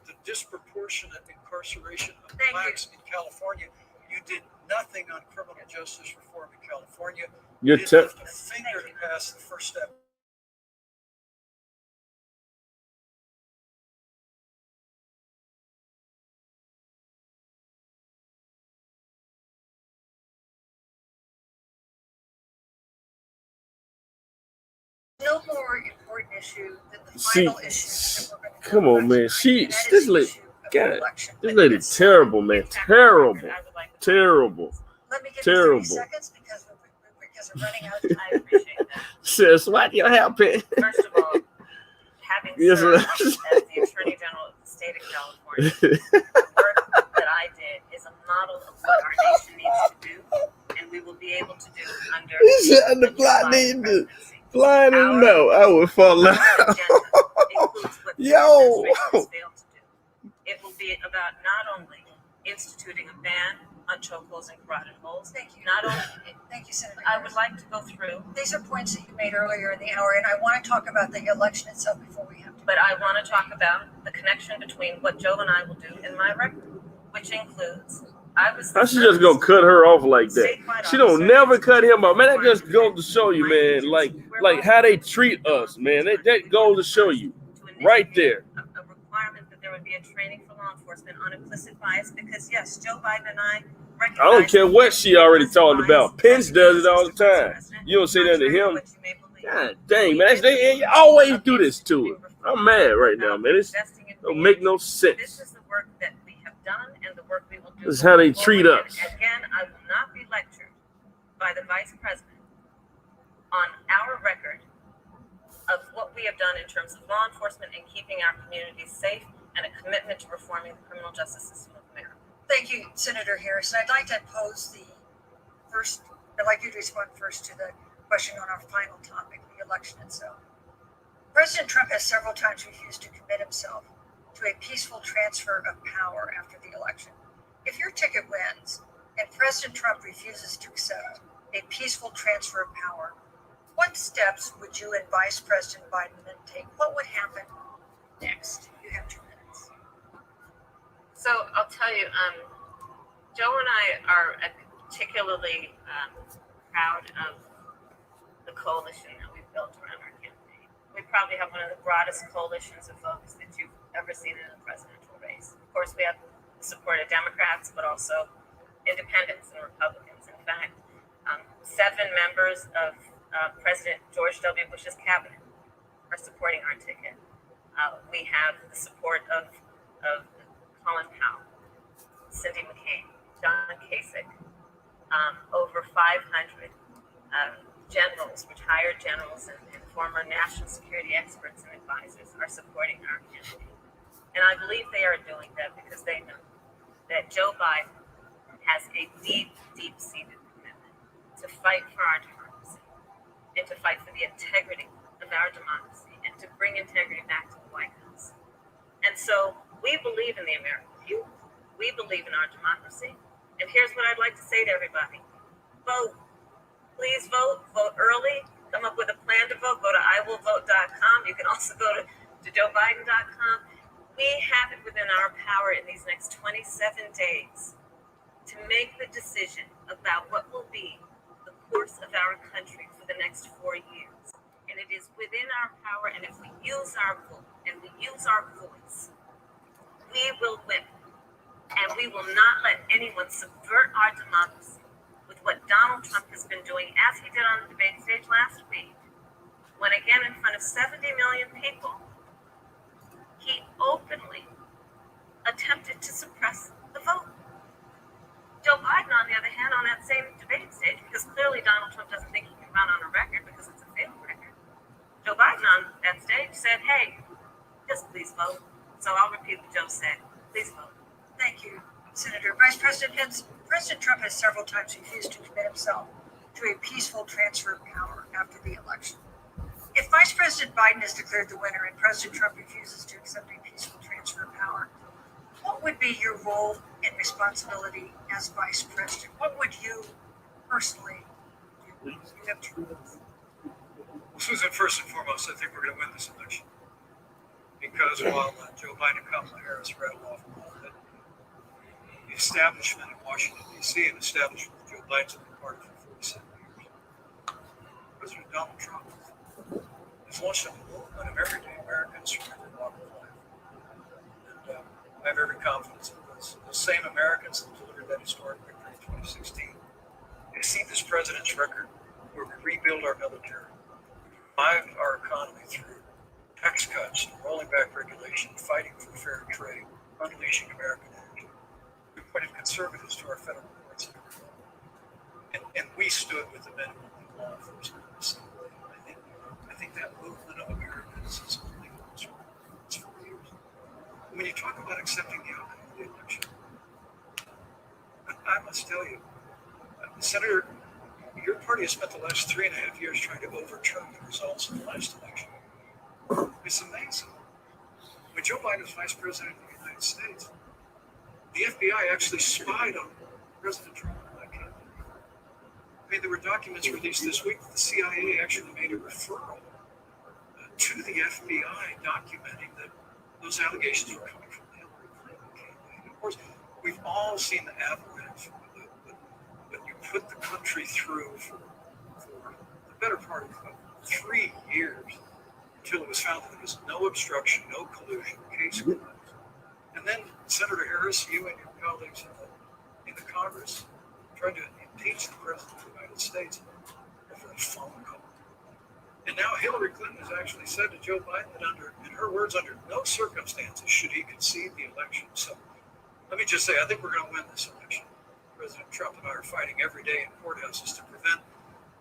the disproportionate incarceration of Thank you. blacks in California. You did nothing on criminal justice reform in California. You're You didn't lift a Thank finger you. to pass the first step no more important issue than the final issue that we're going to come on, man. This lady, God, this lady terrible, man. Terrible. Let me give you 30 seconds because we're running out of time. I appreciate that. Says, swat your hair, Pence. First of all, having served as the Attorney General of the state of California, the work that I did is a model of what our nation needs to do, and we will be able to do under the fly need to fly in the mouth. I would fall out. Includes what Yo. the administration has failed to do. It will be about not only instituting a ban on chokeholds and carotid holes. Thank you. Thank you, Senator. I would like to go through. These are points that you made earlier in the hour, and I want to talk about the election itself before we have to. But I want to talk about the connection between what Joe and I will do in my record, which includes How she just gonna cut her off like that? She don't never cut him off, man. That just goes to show you, man. Like how they treat us, man. That goes to show you, right there. A requirement that there would be a training for law enforcement on implicit bias, because yes, Joe Biden and I recognize. I don't care what she already talked about. Pence does it all the time. You don't say that to him. God dang, man. They always do this to her. I'm mad right now, man. It don't make no sense. This is the work that we have done and the work we will do. This is how they treat us. Again, I will not be lectured by the vice president on our record of what we have done in terms of law enforcement and keeping our communities safe and a commitment to reforming the criminal justice system of America. Thank you, Senator Harris. I'd like to pose I'd like you to respond first to the question on our final topic, the election itself. President Trump has several times refused to commit himself to a peaceful transfer of power after the election. If your ticket wins and President Trump refuses to accept a peaceful transfer of power, what steps would you and Vice President Biden then take? What would happen next? You have 2 minutes. So I'll tell you, Joe and I are particularly proud of the coalition that we've built around our campaign. We probably have one of the broadest coalitions of folks that you've ever seen in a presidential race. Of course, we have the support of Democrats, but also independents and Republicans. In fact, 7 members of President George W. Bush's cabinet are supporting our ticket. We have the support of Colin Powell, Cindy McCain, John Kasich, over 500 generals, retired generals, and former national security experts and advisors are supporting our campaign. And I believe they are doing that because they know that Joe Biden has a deep, deep-seated commitment to fight for our democracy and to fight for the integrity of our democracy and to bring integrity back to the White House. And so we believe in the American people. We believe in our democracy. And here's what I'd like to say to everybody. Vote. Please vote. Vote early. Come up with a plan to vote. Go to iwillvote.com. You can also go to joebiden.com. We have it within our power in these next 27 days to make the decision about what will be the course of our country for the next 4 years. And it is within our power, and if we use our vote and we use our voice, we will win. And we will not let anyone subvert our democracy with what Donald Trump has been doing, as he did on the debate stage last week, when again in front of 70 million people, he openly attempted to suppress the vote. Joe Biden, on the other hand, on that same debate stage, because clearly Donald Trump doesn't think he can run on a record because it's a failed record, Joe Biden on that stage said, hey, just please vote. So I'll repeat what Joe said. Please vote. Thank you, Senator. Vice President Pence, President Trump has several times refused to commit himself to a peaceful transfer of power after the election. If Vice President Biden is declared the winner and President Trump refuses to accept a peaceful transfer of power, what would be your role and responsibility as Vice President? What would you personally do? You have 2 minutes. Well, Susan, first and foremost, I think we're going to win this election. Because while Joe Biden and Kamala Harris rattled off that the establishment in Washington, D.C., and establishment that Joe Biden's been part of for 47 years, President Donald Trump has launched a movement of everyday Americans from every walk of life. And I have every confidence in this. Those same Americans that delivered that historic victory in 2016, they see this president's record where we rebuild our military, drive our economy through tax cuts, rolling back regulation, fighting for fair trade, unleashing American energy. We pointed conservatives to our federal courts, and we stood with the men in law enforcement in the same way. I think that movement of Americans is only going for years. When you talk about accepting the outcome of the election, I must tell you, Senator, your party has spent the last 3.5 years trying to overturn the results of the last election. It's amazing. When Joe Biden was vice president of the United States, the FBI actually spied on President Trump in that campaign. I mean, there were documents released this week that the CIA actually made a referral to the FBI documenting that those allegations were coming from the Hillary Clinton campaign. Of course, we've all seen the avalanche that you put the country through for the better part of 3 years until it was found that there was no obstruction, no collusion, case closed. And then Senator Harris, you and your colleagues in the Congress tried to impeach the President of the United States over a phone call. And now Hillary Clinton has actually said to Joe Biden that in her words, under no circumstances should he concede the election. So let me just say, I think we're going to win this election. President Trump and I are fighting every day in courthouses to prevent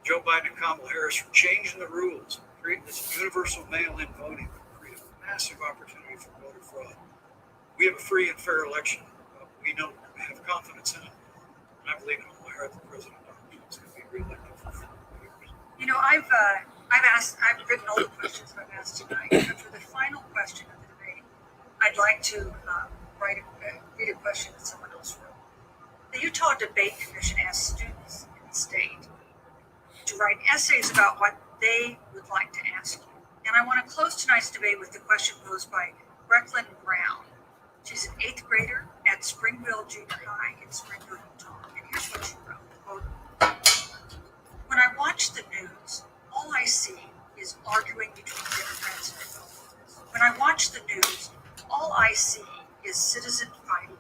Joe Biden and Kamala Harris from changing the rules, creating this universal mail-in voting, create a massive opportunity for voter fraud. We have a free and fair election. We know we have confidence in it. And I believe in all my heart that President Donald Trump is going to be reelected for 4 years. You know, I've written all the questions I've asked tonight. And for the final question of the debate, I'd like to read a question that someone else wrote. The Utah Debate Commission asked students in the state to write essays about what they would like to ask you. And I want to close tonight's debate with the question posed by Brecklin Brown. She's an 8th grader at Springville Junior High in Springville, Utah. And here's what she wrote. Quote, when I watch the news, all I see is arguing between Democrats and Republicans. When I watch the news, all I see is citizen fighting.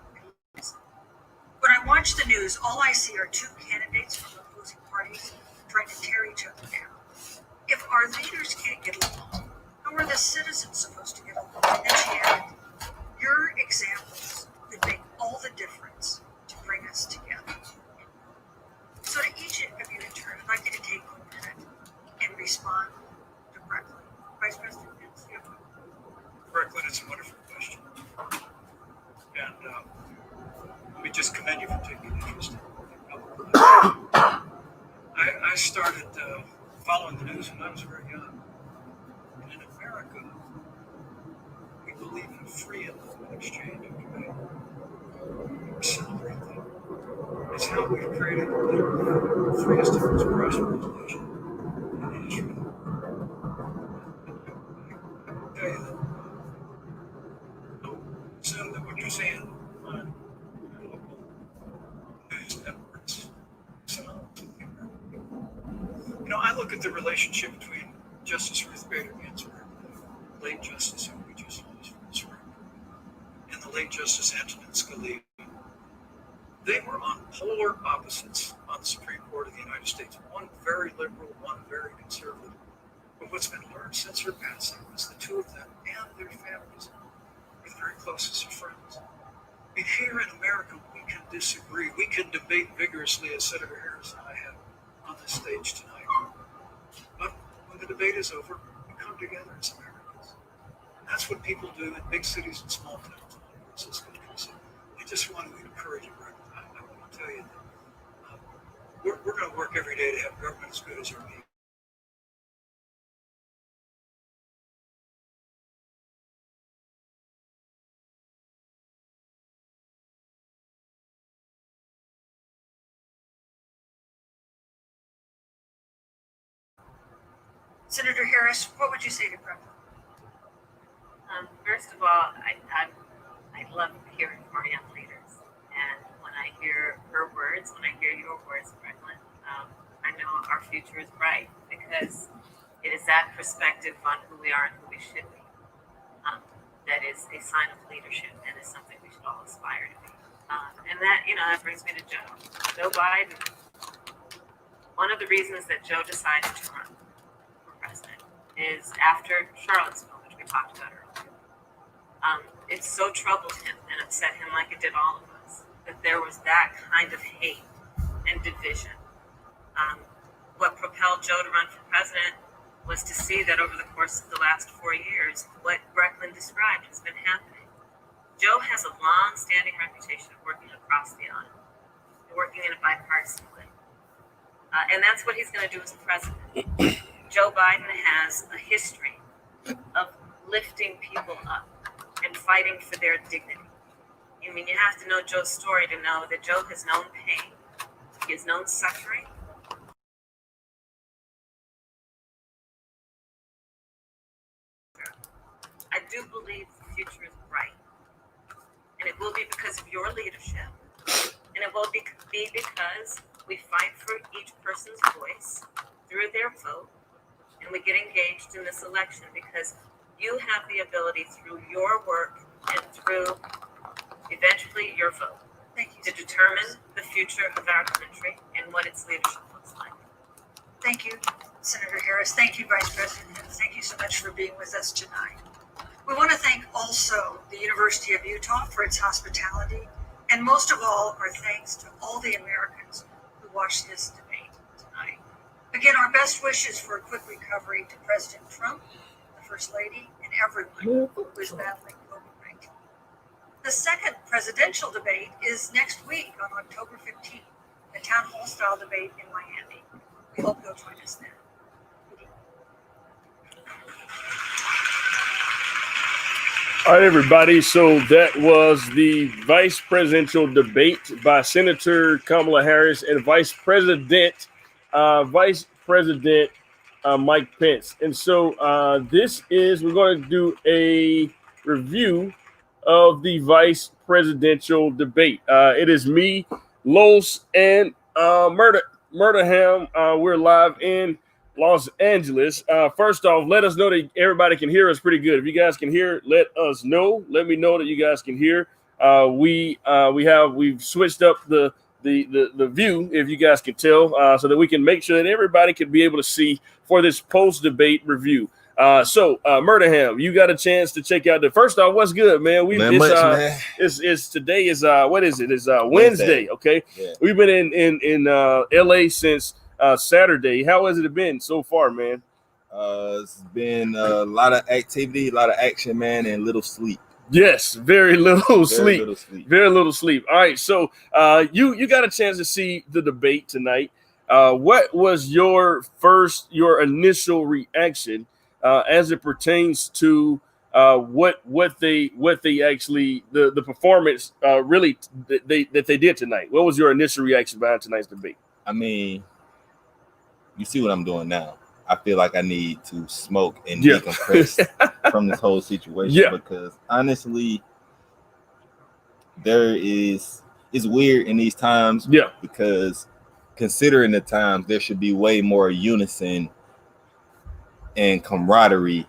When I watch the news, all I see are 2 candidates from opposing parties trying to tear each other down. If our leaders can't get along, how are the citizens supposed to get along? And then she added, your examples could make all the difference to bring us together. So to each of you in turn, I'd like you to take 1 minute and respond to Brecklin. Vice President Pence. Brecklin, it's a wonderful question. And let me just commend you for taking an interest in it. I started following the news when I was very young. And in America, we believe in free and open exchange of debate. We celebrate that. It's how we've created the freest and most prosperous nation in the history of the world. I will tell you that don't assume that what you're seeing on your local news networks is you know, I look at the relationship between Justice Ruth Bader Ginsburg, the late Justice who we just lost from this room, and the late Justice Antonin Scalia. They were on polar opposites on the Supreme Court of the United States. One very liberal, one very conservative. But what's been learned since her passing is the 2 of them and their families were very close as friends. And here in America, we can disagree. We can debate vigorously, as Senator Harris and I have on this stage tonight. But when the debate is over, we come together as Americans. And that's what people do in big cities and small towns all across this country. So I just want to encourage you, Rick. I want to tell you that we're going to work every day to have government as good as our people. Senator Harris, what would you say to Brecklin? First of all, I love hearing from our young leaders. And when I hear her words, when I hear your words, Brecklin, I know our future is bright because it is that perspective on who we are and who we should be. That is a sign of leadership and is something we should all aspire to be. And that, that brings me to Joe. Joe Biden, one of the reasons that Joe decided to run for president is after Charlottesville, which we talked about earlier. It so troubled him and upset him, like it did all of us, that there was that kind of hate and division. What propelled Joe to run for president was to see that over the course of the last 4 years, what Brecklin described has been happening. Joe has a long-standing reputation of working across the aisle, working in a bipartisan way. And that's what he's going to do as president. Joe Biden has a history of lifting people up and fighting for their dignity. I mean, you have to know Joe's story to know that Joe has known pain. He has known suffering. I do believe the future is bright. And it will be because of your leadership. And it will be because we fight for each person's voice through their vote. And we get engaged in this election because you have the ability through your work and through eventually your vote to determine the future of our country and what its leadership looks like. Thank you, Senator Harris. Thank you, Vice President. And thank you so much for being with us tonight. We want to thank also the University of Utah for its hospitality. And most of all, our thanks to all the Americans who watched this debate tonight. Again, our best wishes for a quick recovery to President Trump, the First Lady, and everyone who is battling COVID-19. The second presidential debate is next week on October 15th, a town hall style debate in Miami. We hope you'll join us then. All right, everybody. So that was the vice presidential debate by Senator Kamala Harris and Vice President Mike Pence. And so we're going to do a review of the vice presidential debate. It is me, Los, and Murderham. We're live in Los Angeles. First off, let us know that everybody can hear us pretty good. If you guys can hear, let us know. Let me know that you guys can hear. We've switched up the view, if you guys can tell, so that we can make sure that everybody can be able to see for this post-debate review. So Murderham, you got a chance to check out first off, what's good, man? It's today is what is it? It's Wednesday. Okay. Yeah. We've been in LA since Saturday. How has it been so far, man? It's been a lot of activity, a lot of action, man, and little sleep. Yes, very little sleep. Very little sleep. All right, so you got a chance to see the debate tonight. What was your initial reaction as it pertains to what they actually the performance really that they did tonight? What was your initial reaction behind tonight's debate? I mean, you see what I'm doing now. I feel like I need to smoke and decompress from this whole situation because honestly, it's weird in these times. Yeah. Because considering the times, there should be way more unison and camaraderie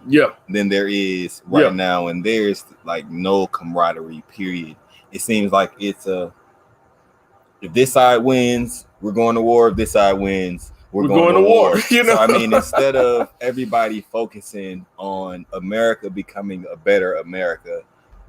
than there is right now. And there's like no camaraderie, period. It seems like it's if this side wins, we're going to war. If this side wins, we're going to war. You know? So, I mean, instead of everybody focusing on America becoming a better America,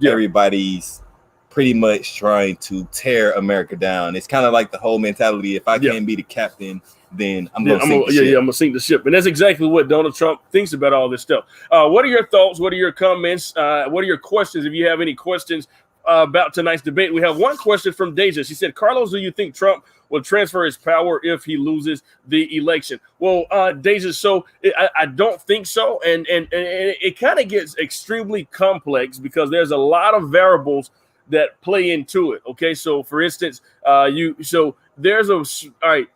everybody's pretty much trying to tear America down. It's kind of like the whole mentality. If I can't be the captain, then I'm going to sink the ship. I'm going to sink the ship. And that's exactly what Donald Trump thinks about all this stuff. What are your thoughts? What are your comments? What are your questions? If you have any questions about tonight's debate, we have one question from Deja. She said, Carlos, do you think Trump will transfer his power if he loses the election? Well, Deja, so I don't think so. And it kind of gets extremely complex because there's a lot of variables that play into it. Okay, so for instance, all right,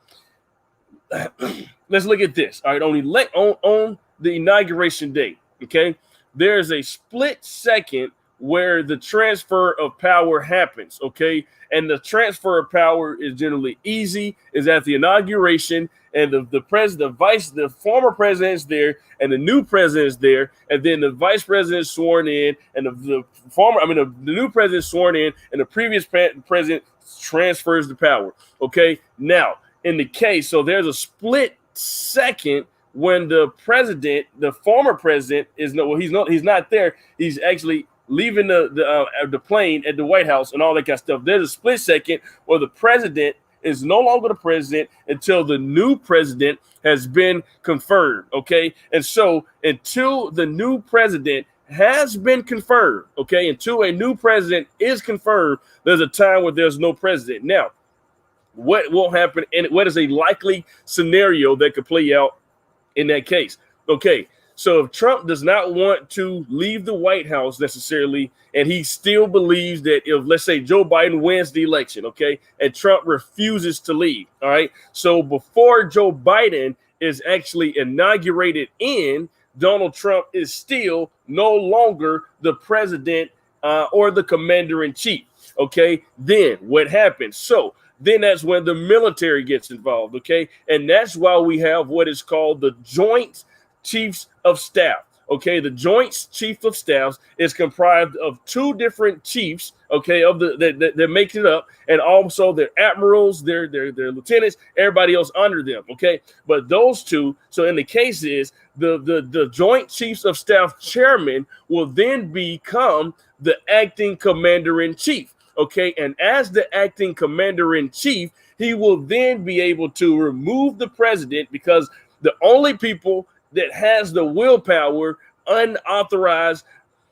let's look at this. All right, on the inauguration day, okay, there's a split second where the transfer of power happens, okay? And the transfer of power is generally easy, is at the inauguration, and the former president is there, and the new president is there, and then the vice president is sworn in, and the new president is sworn in, and the previous president transfers the power, okay? Now, in the case, so there's a split second when the former president is he's not there. He's actually leaving the plane at the White House and all that kind of stuff. There's a split second where the president is no longer the president until the new president has been confirmed. Okay. And so until the new president has been confirmed, okay, until a new president is confirmed, there's a time where there's no president. Now, what will happen and what is a likely scenario that could play out in that case? Okay. So if Trump does not want to leave the White House necessarily, and he still believes that if, let's say, Joe Biden wins the election, okay, and Trump refuses to leave, all right, so before Joe Biden is actually inaugurated in, Donald Trump is still no longer the president or the commander-in-chief, okay? Then what happens? So then that's when the military gets involved, okay? And that's why we have what is called the Joint Chiefs of Staff. Okay, the Joint Chief of Staff is comprised of two different chiefs, okay, of that make it up, and also their admirals, their lieutenants, everybody else under them, okay. But those two, so in the case is the Joint Chiefs of Staff chairman will then become the acting commander-in-chief, okay, and as the acting commander-in-chief, he will then be able to remove the president, because the only people that has the willpower unauthorized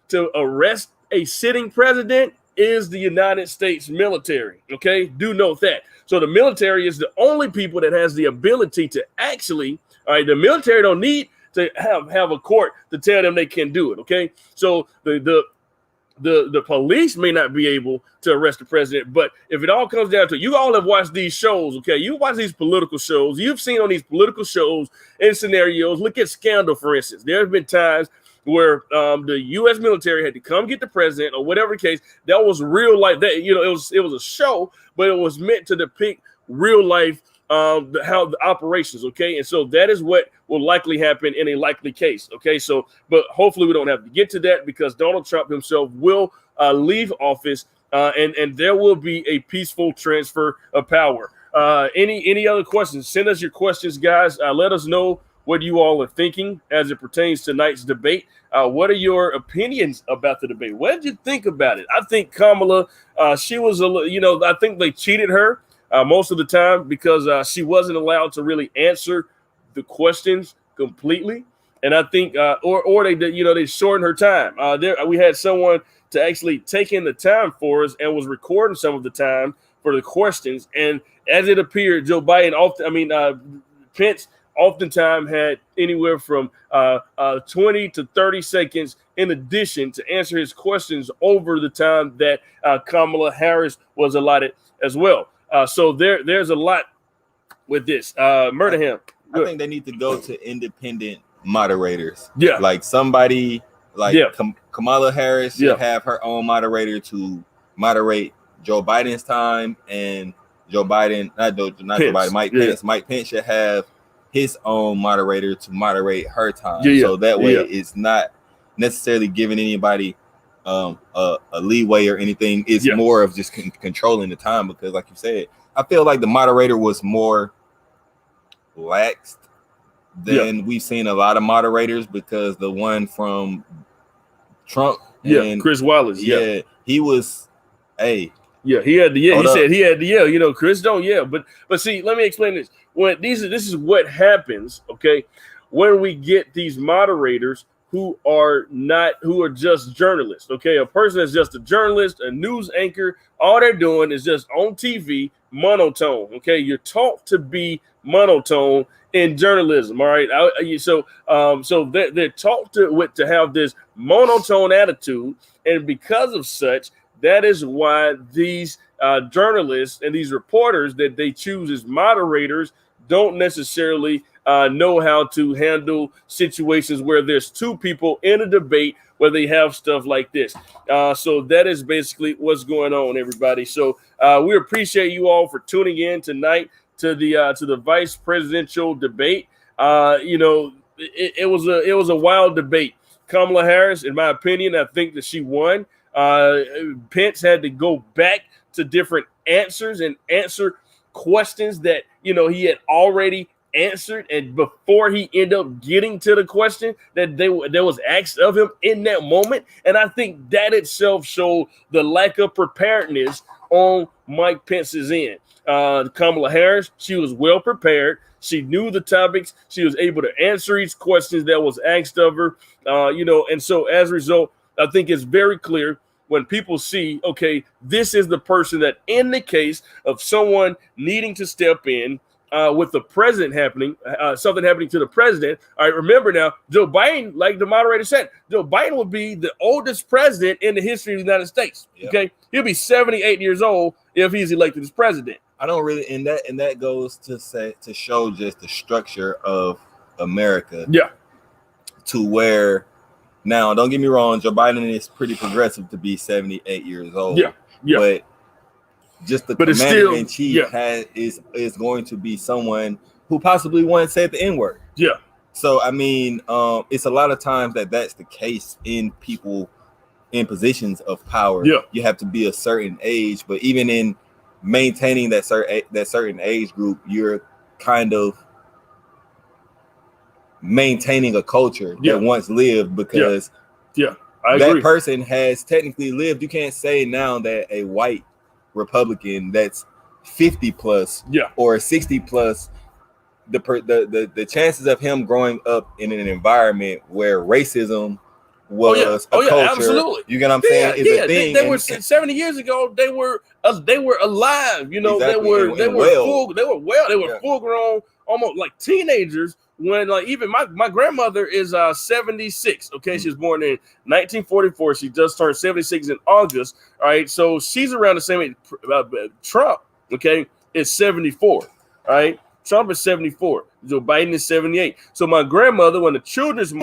to arrest a sitting president is the United States military. Okay, do note that. So the military is the only people that has the ability to actually, all right, the military don't need to have a court to tell them they can do it. Okay, so the police may not be able to arrest the president, but if it all comes down to it, you all have watched these shows, okay? You watch these political shows. You've seen on these political shows and scenarios. Look at Scandal, for instance. There have been times where the U.S. military had to come get the president or whatever the case. That was real life. That it was a show, but it was meant to depict real life how the operations, okay? And so that is what will likely happen in a likely case, okay? So, but hopefully we don't have to get to that, because Donald Trump himself will leave office and there will be a peaceful transfer of power. Any other questions? Send us your questions, guys. Let us know what you all are thinking as it pertains to tonight's debate. What are your opinions about the debate? What did you think about it? I think Kamala, she was I think they cheated her most of the time, because she wasn't allowed to really answer the questions completely. And I think, or they shortened her time. We had someone to actually take in the time for us and was recording some of the time for the questions. And as it appeared, Joe Biden Pence oftentimes had anywhere from 20 to 30 seconds in addition to answer his questions over the time that Kamala Harris was allotted as well. So there's a lot with this. Murderham. I think they need to go to independent moderators. Yeah. Like somebody like Kamala Harris should have her own moderator to moderate Joe Biden's time, and Joe Biden, not Joe Biden, Mike Pence should have his own moderator to moderate her time. So that way it's not necessarily giving anybody a leeway or anything. It's more of just controlling the time, because like you said, I feel like the moderator was more laxed than we've seen a lot of moderators, because the one from Trump and Chris Wallace, he was he had the he said he had the yell. Chris don't yell, but see, let me explain this. When this is what happens, okay, when we get these moderators who are just journalists, okay? A person that's just a journalist, a news anchor, all they're doing is just on TV, monotone, okay? You're taught to be monotone in journalism, all right? So they're taught to have this monotone attitude, and because of such, that is why these journalists and these reporters that they choose as moderators don't necessarily know how to handle situations where there's two people in a debate where they have stuff like this. So that is basically what's going on, everybody. So we appreciate you all for tuning in tonight to the vice presidential debate. It was a wild debate. Kamala Harris, in my opinion, I think that she won. Pence had to go back to different answers and answer questions that he had already answered, and before he ended up getting to the question that was asked of him in that moment. And I think that itself showed the lack of preparedness on Mike Pence's end. Kamala Harris, she was well prepared. She knew the topics. She was able to answer each question that was asked of her. And so as a result, I think it's very clear when people see, okay, this is the person that in the case of someone needing to step in with the president something happening to the president. All right, remember now, Joe Biden, like the moderator said, Joe Biden will be the oldest president in the history of the United States. Yep. Okay, he'll be 78 years old if he's elected as president. I don't really, and that goes to show just the structure of America. Yeah. To where now, don't get me wrong, Joe Biden is pretty progressive to be 78 years old. Yeah. Yeah. But just the commander in chief is going to be someone who possibly once said the N-word. Yeah. So I mean, it's a lot of times that's the case in people in positions of power. Yeah. You have to be a certain age, but even in maintaining that certain age group, you're kind of maintaining a culture that once lived, because I that agree. person has technically lived. You can't say now that a white Republican that's 50 plus or 60 plus, the chances of him growing up in an environment where racism was a culture, absolutely. You get what I'm saying? Is a thing. They were 70 years ago. They were alive. You know, exactly. they were full grown, almost like teenagers. When like even my grandmother is 76. Okay, she was born in 1944. She just turned 76 in August. All right, so she's around the same age. Trump, okay, is 74. All right, Trump is 74. Joe Biden is 78. So my grandmother, when the children's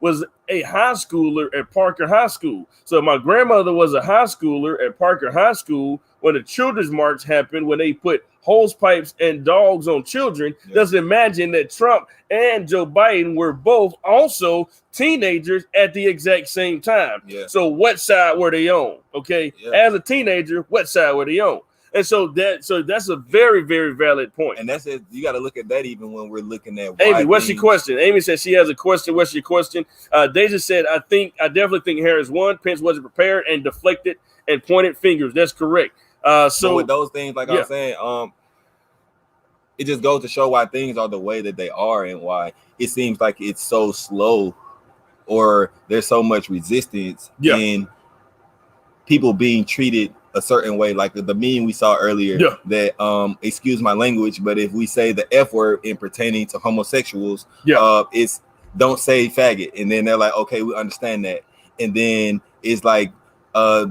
was a high schooler at Parker High School. So my grandmother was a high schooler at Parker High School when the children's march happened, when they put hose pipes and dogs on children. Just imagine that Trump and Joe Biden were both also teenagers at the exact same time. So what side were they on? Okay, as a teenager, what side were they on? And so that's a very, very valid point. And that's it. You got to look at that even when we're looking at Amy. What's your question? Amy said she has a question. What's your question? Deja said, I definitely think Harris won. Pence wasn't prepared and deflected and pointed fingers. That's correct. So with those things, like I was saying, it just goes to show why things are the way that they are and why it seems like it's so slow, or there's so much resistance in people being treated a certain way, like the meme we saw earlier that excuse my language, but if we say the F word in pertaining to homosexuals, it's don't say faggot, and then they're like, okay, we understand that. And then it's like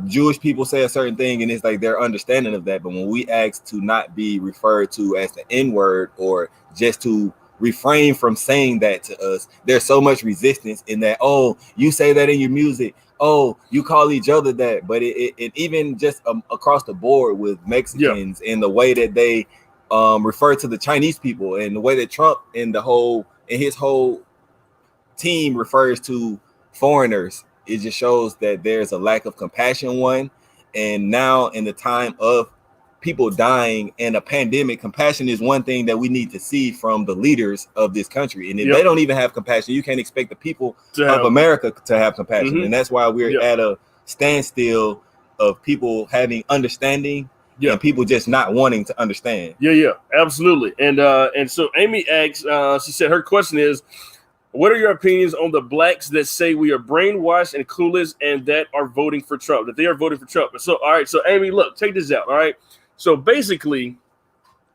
Jewish people say a certain thing and it's like their understanding of that, but when we ask to not be referred to as the N-word or just to refrain from saying that to us, there's so much resistance in that. Oh, you say that in your music. Oh, you call each other that. But it even just across the board with Mexicans and the way that they refer to the Chinese people, and the way that Trump and his whole team refers to foreigners, it just shows that there's a lack of compassion, one. And now in the time of people dying and a pandemic, compassion is one thing that we need to see from the leaders of this country. And if they don't even have compassion, you can't expect the people of America to have compassion. And that's why we're at a standstill of people having understanding and people just not wanting to understand. Absolutely. And so Amy asks, she said her question is, what are your opinions on the blacks that say we are brainwashed and clueless and that are voting for Trump, that they are voting for Trump? So, all right. So Amy, look, take this out. All right. So basically,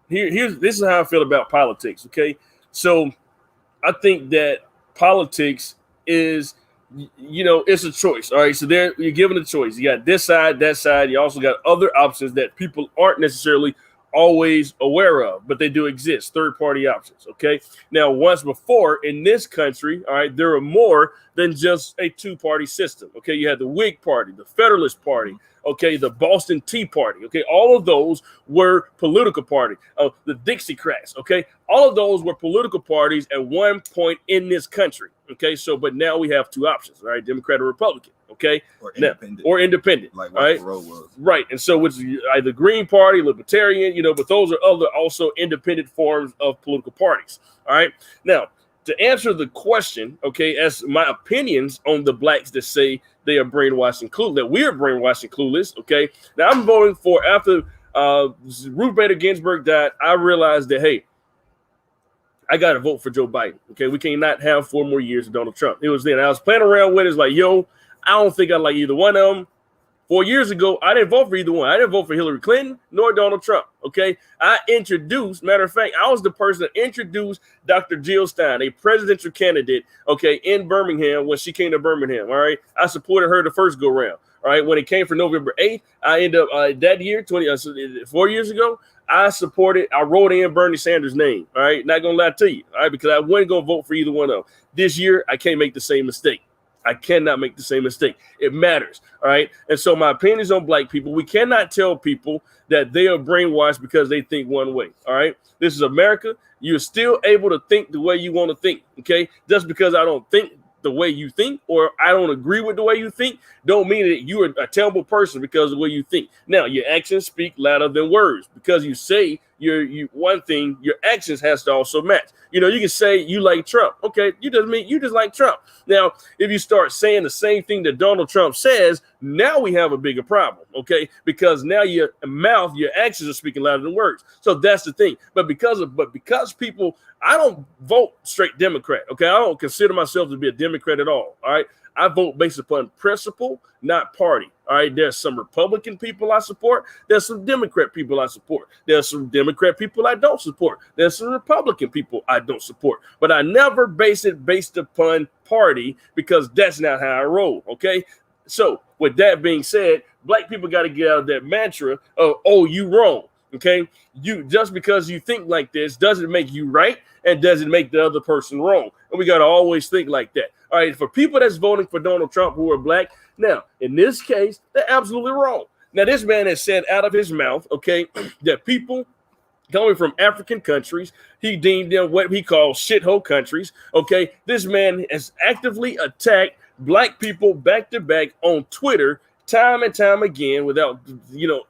this is how I feel about politics, okay? So I think that politics is, it's a choice, all right? So there, you're given a choice. You got this side, that side. You also got other options that people aren't necessarily always aware of, but they do exist, third-party options, okay? Now, once before, in this country, all right, there are more than just a two-party system, okay? You had the Whig Party, the Federalist Party, okay, the Boston Tea Party, okay? All of those were political parties. The Dixiecrats, okay? All of those were political parties at one point in this country, okay? So, but now we have two options, all right? Democrat or Republican, Okay, or independent, like right? Was. Right, and so it's either Green Party, Libertarian, but those are other also independent forms of political parties. All right, now to answer the question, okay, as my opinions on the blacks that say they are brainwashed and clueless, that we are brainwashed and clueless. Okay, now I'm voting for after Ruth Bader Ginsburg died. I realized that hey, I got to vote for Joe Biden. Okay, we cannot have 4 more years of Donald Trump. It was then I was playing around with it. It's like, yo, I don't think I like either one of them. 4 years ago, I didn't vote for either one. I didn't vote for Hillary Clinton nor Donald Trump. Okay, matter of fact, I was the person that introduced Dr. Jill Stein, a presidential candidate, okay, in Birmingham when she came to Birmingham. All right, I supported her the first go round. All right, when it came for November 8th, I ended up that year, 4 years ago, I wrote in Bernie Sanders' name. All right, not gonna lie to you. All right, because I wasn't gonna vote for either one of them. This year, I can't make the same mistake. I cannot make the same mistake. It matters. All right. And so my opinions on black people, we cannot tell people that they are brainwashed because they think one way. All right. This is America. You're still able to think the way you want to think. Okay. Just because I don't think the way you think or I don't agree with the way you think don't mean that you are a terrible person because of the way you think. Now, your actions speak louder than words. Because you say you one thing, your actions has to also match. You can say you like Trump. Okay, you just like Trump. Now, if you start saying the same thing that Donald Trump says, now we have a bigger problem. Okay, because now your actions are speaking louder than words. So that's the thing. But because people, I don't vote straight Democrat. Okay, I don't consider myself to be a Democrat at all. All right. I vote based upon principle, not party. All right. There's some Republican people I support. There's some Democrat people I support. There's some Democrat people I don't support. There's some Republican people I don't support. But I never base it based upon party because that's not how I roll. Okay. So with that being said, black people got to get out of that mantra of, oh, you wrong. Okay. You just because you think like this doesn't make you right and doesn't make the other person wrong. And we got to always think like that. All right, for people that's voting for Donald Trump who are black, now, in this case, they're absolutely wrong. Now, this man has said out of his mouth, okay, that people coming from African countries, he deemed them what he calls shithole countries, okay? This man has actively attacked black people back to back on Twitter time and time again without,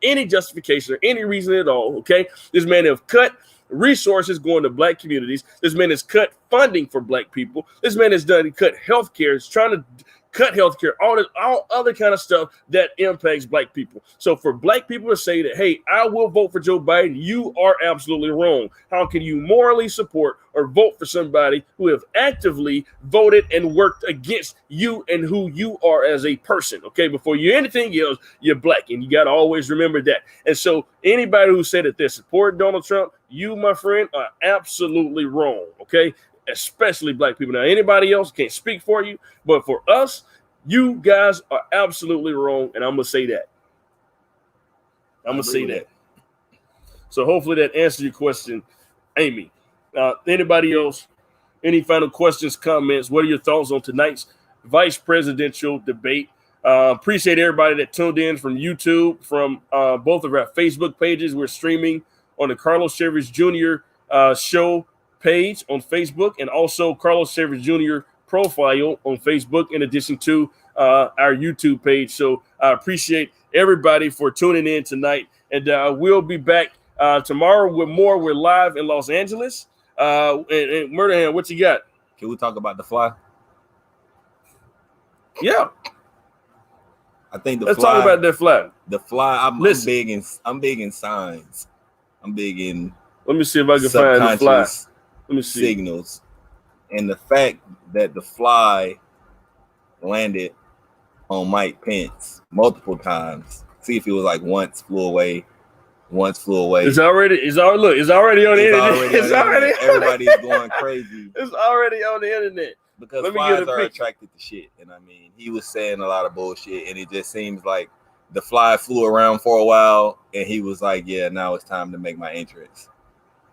any justification or any reason at all, okay? This man have cut resources going to black communities. This man has cut funding for black people. This man has cut healthcare. He's trying to cut healthcare, all other kind of stuff that impacts black people. So for black people to say that, hey, I will vote for Joe Biden, you are absolutely wrong. How can you morally support or vote for somebody who have actively voted and worked against you and who you are as a person? Okay, before you're anything else, you're black, and you got to always remember that. And so anybody who said that they support Donald Trump, you, my friend, are absolutely wrong. Okay, especially black people. Now, anybody else can't speak for you, but for us, you guys are absolutely wrong, and I'm gonna say that. So hopefully that answers your question, Amy. Anybody else? Any final questions, comments? What are your thoughts on tonight's vice presidential debate? Appreciate everybody that tuned in from YouTube, from both of our Facebook pages. We're streaming on the Carlos Chevers Jr. Show page on Facebook, and also Carlos Chevers Jr. profile on Facebook, in addition to our YouTube page. So I appreciate everybody for tuning in tonight, and we'll be back tomorrow with more. We're live in Los Angeles. And Murderhand, what you got? Can we talk about the fly? Yeah, I think let's talk about that fly. The fly. I'm big in signs. I'm big in. Let me see if I can find the fly. Let me see. Signals, and the fact that the fly landed on Mike Pence multiple times. See if it was like once flew away. It's already on the internet. Everybody's going crazy. It's already on the internet. Because flies are attracted to shit. And I mean, he was saying a lot of bullshit, and it just seems like the fly flew around for a while, and he was like, yeah, now it's time to make my entrance.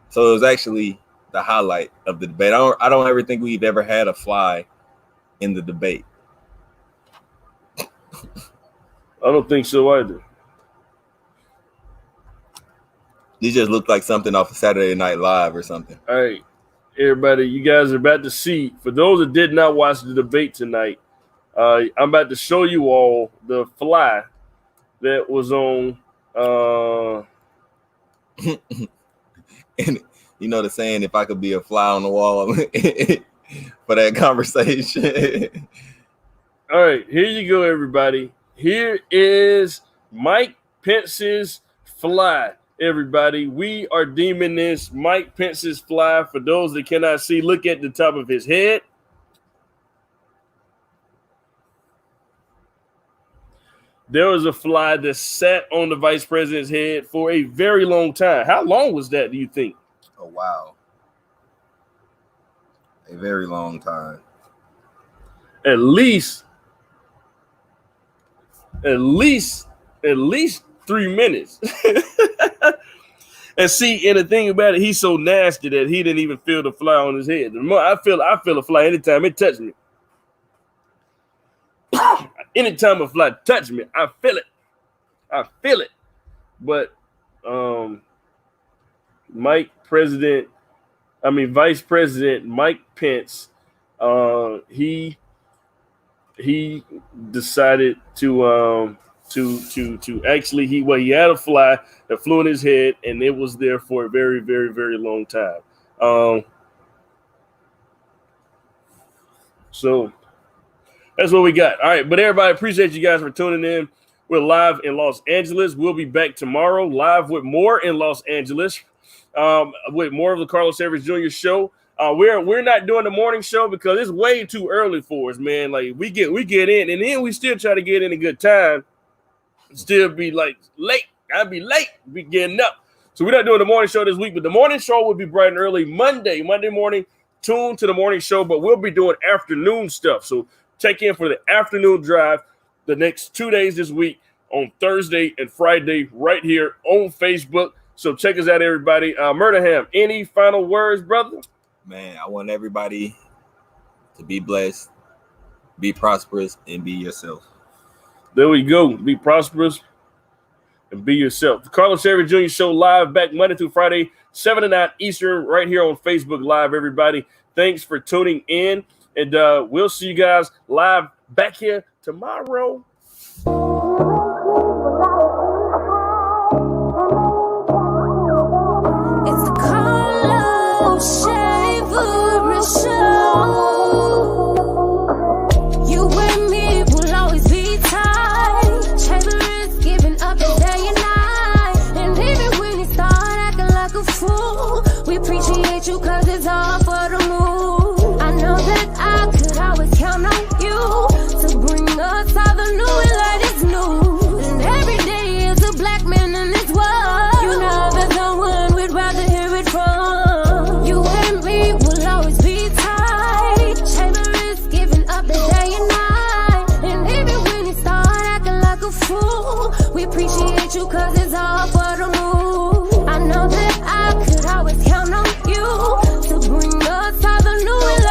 So it was actually the highlight of the debate. I don't ever think we've ever had a fly in the debate. I don't think so either. These just looked like something off of Saturday Night Live or something. All right, everybody, you guys are about to see. For those that did not watch the debate tonight, I'm about to show you all the fly that was on. And you know the saying, if I could be a fly on the wall for that conversation. All right, here you go, everybody. Here is Mike Pence's fly, everybody. We are deeming this Mike Pence's fly. For those that cannot see, look at the top of his head. There was a fly that sat on the vice president's head for a very long time. How long was that, do you think? Oh, wow. A very long time. At least 3 minutes. And see, and the thing about it, he's so nasty that he didn't even feel the fly on his head. I feel a fly anytime it touches me. Anytime a fly touches me, I feel it. But Vice President Mike Pence, he decided to actually he had a fly that flew in his head, and it was there for a very, very, very long time. So that's what we got. All right, but everybody, appreciate you guys for tuning in. We're live in Los Angeles. We'll be back tomorrow, live with more in Los Angeles, with more of the Carlos Evers Jr. show. We're not doing the morning show because it's way too early for us, man. Like we get in, and then we still try to get in a good time. Still be like late. I'd be late. Be getting up. So we're not doing the morning show this week, but the morning show will be bright and early Monday morning. Tune to the morning show, but we'll be doing afternoon stuff. So check in for the afternoon drive the next 2 days this week on Thursday and Friday right here on Facebook. So check us out, everybody. Murderham, any final words, brother? Man, I want everybody to be blessed, be prosperous, and be yourself. There we go. Be prosperous and be yourself. The Carlos Evers Jr. Show live back Monday through Friday, 7 to 9 Eastern, right here on Facebook Live, everybody. Thanks for tuning in, and we'll see you guys live back here tomorrow. It's the Carlos Evers Show. You and me will always be tight. Travelers giving up the day and night. And even when you start acting like a fool, we appreciate you cause it's all for the move. I know that I could always count on you to bring us all the new and latest news. And every day is a black man in this world. You know there's no one we'd rather hear it from. You and me will always be tight. Chamberlain's giving up the day and night. And even when you start acting like a fool, we appreciate you cause it's all for the move. I know that I could always count on you to bring us all the new and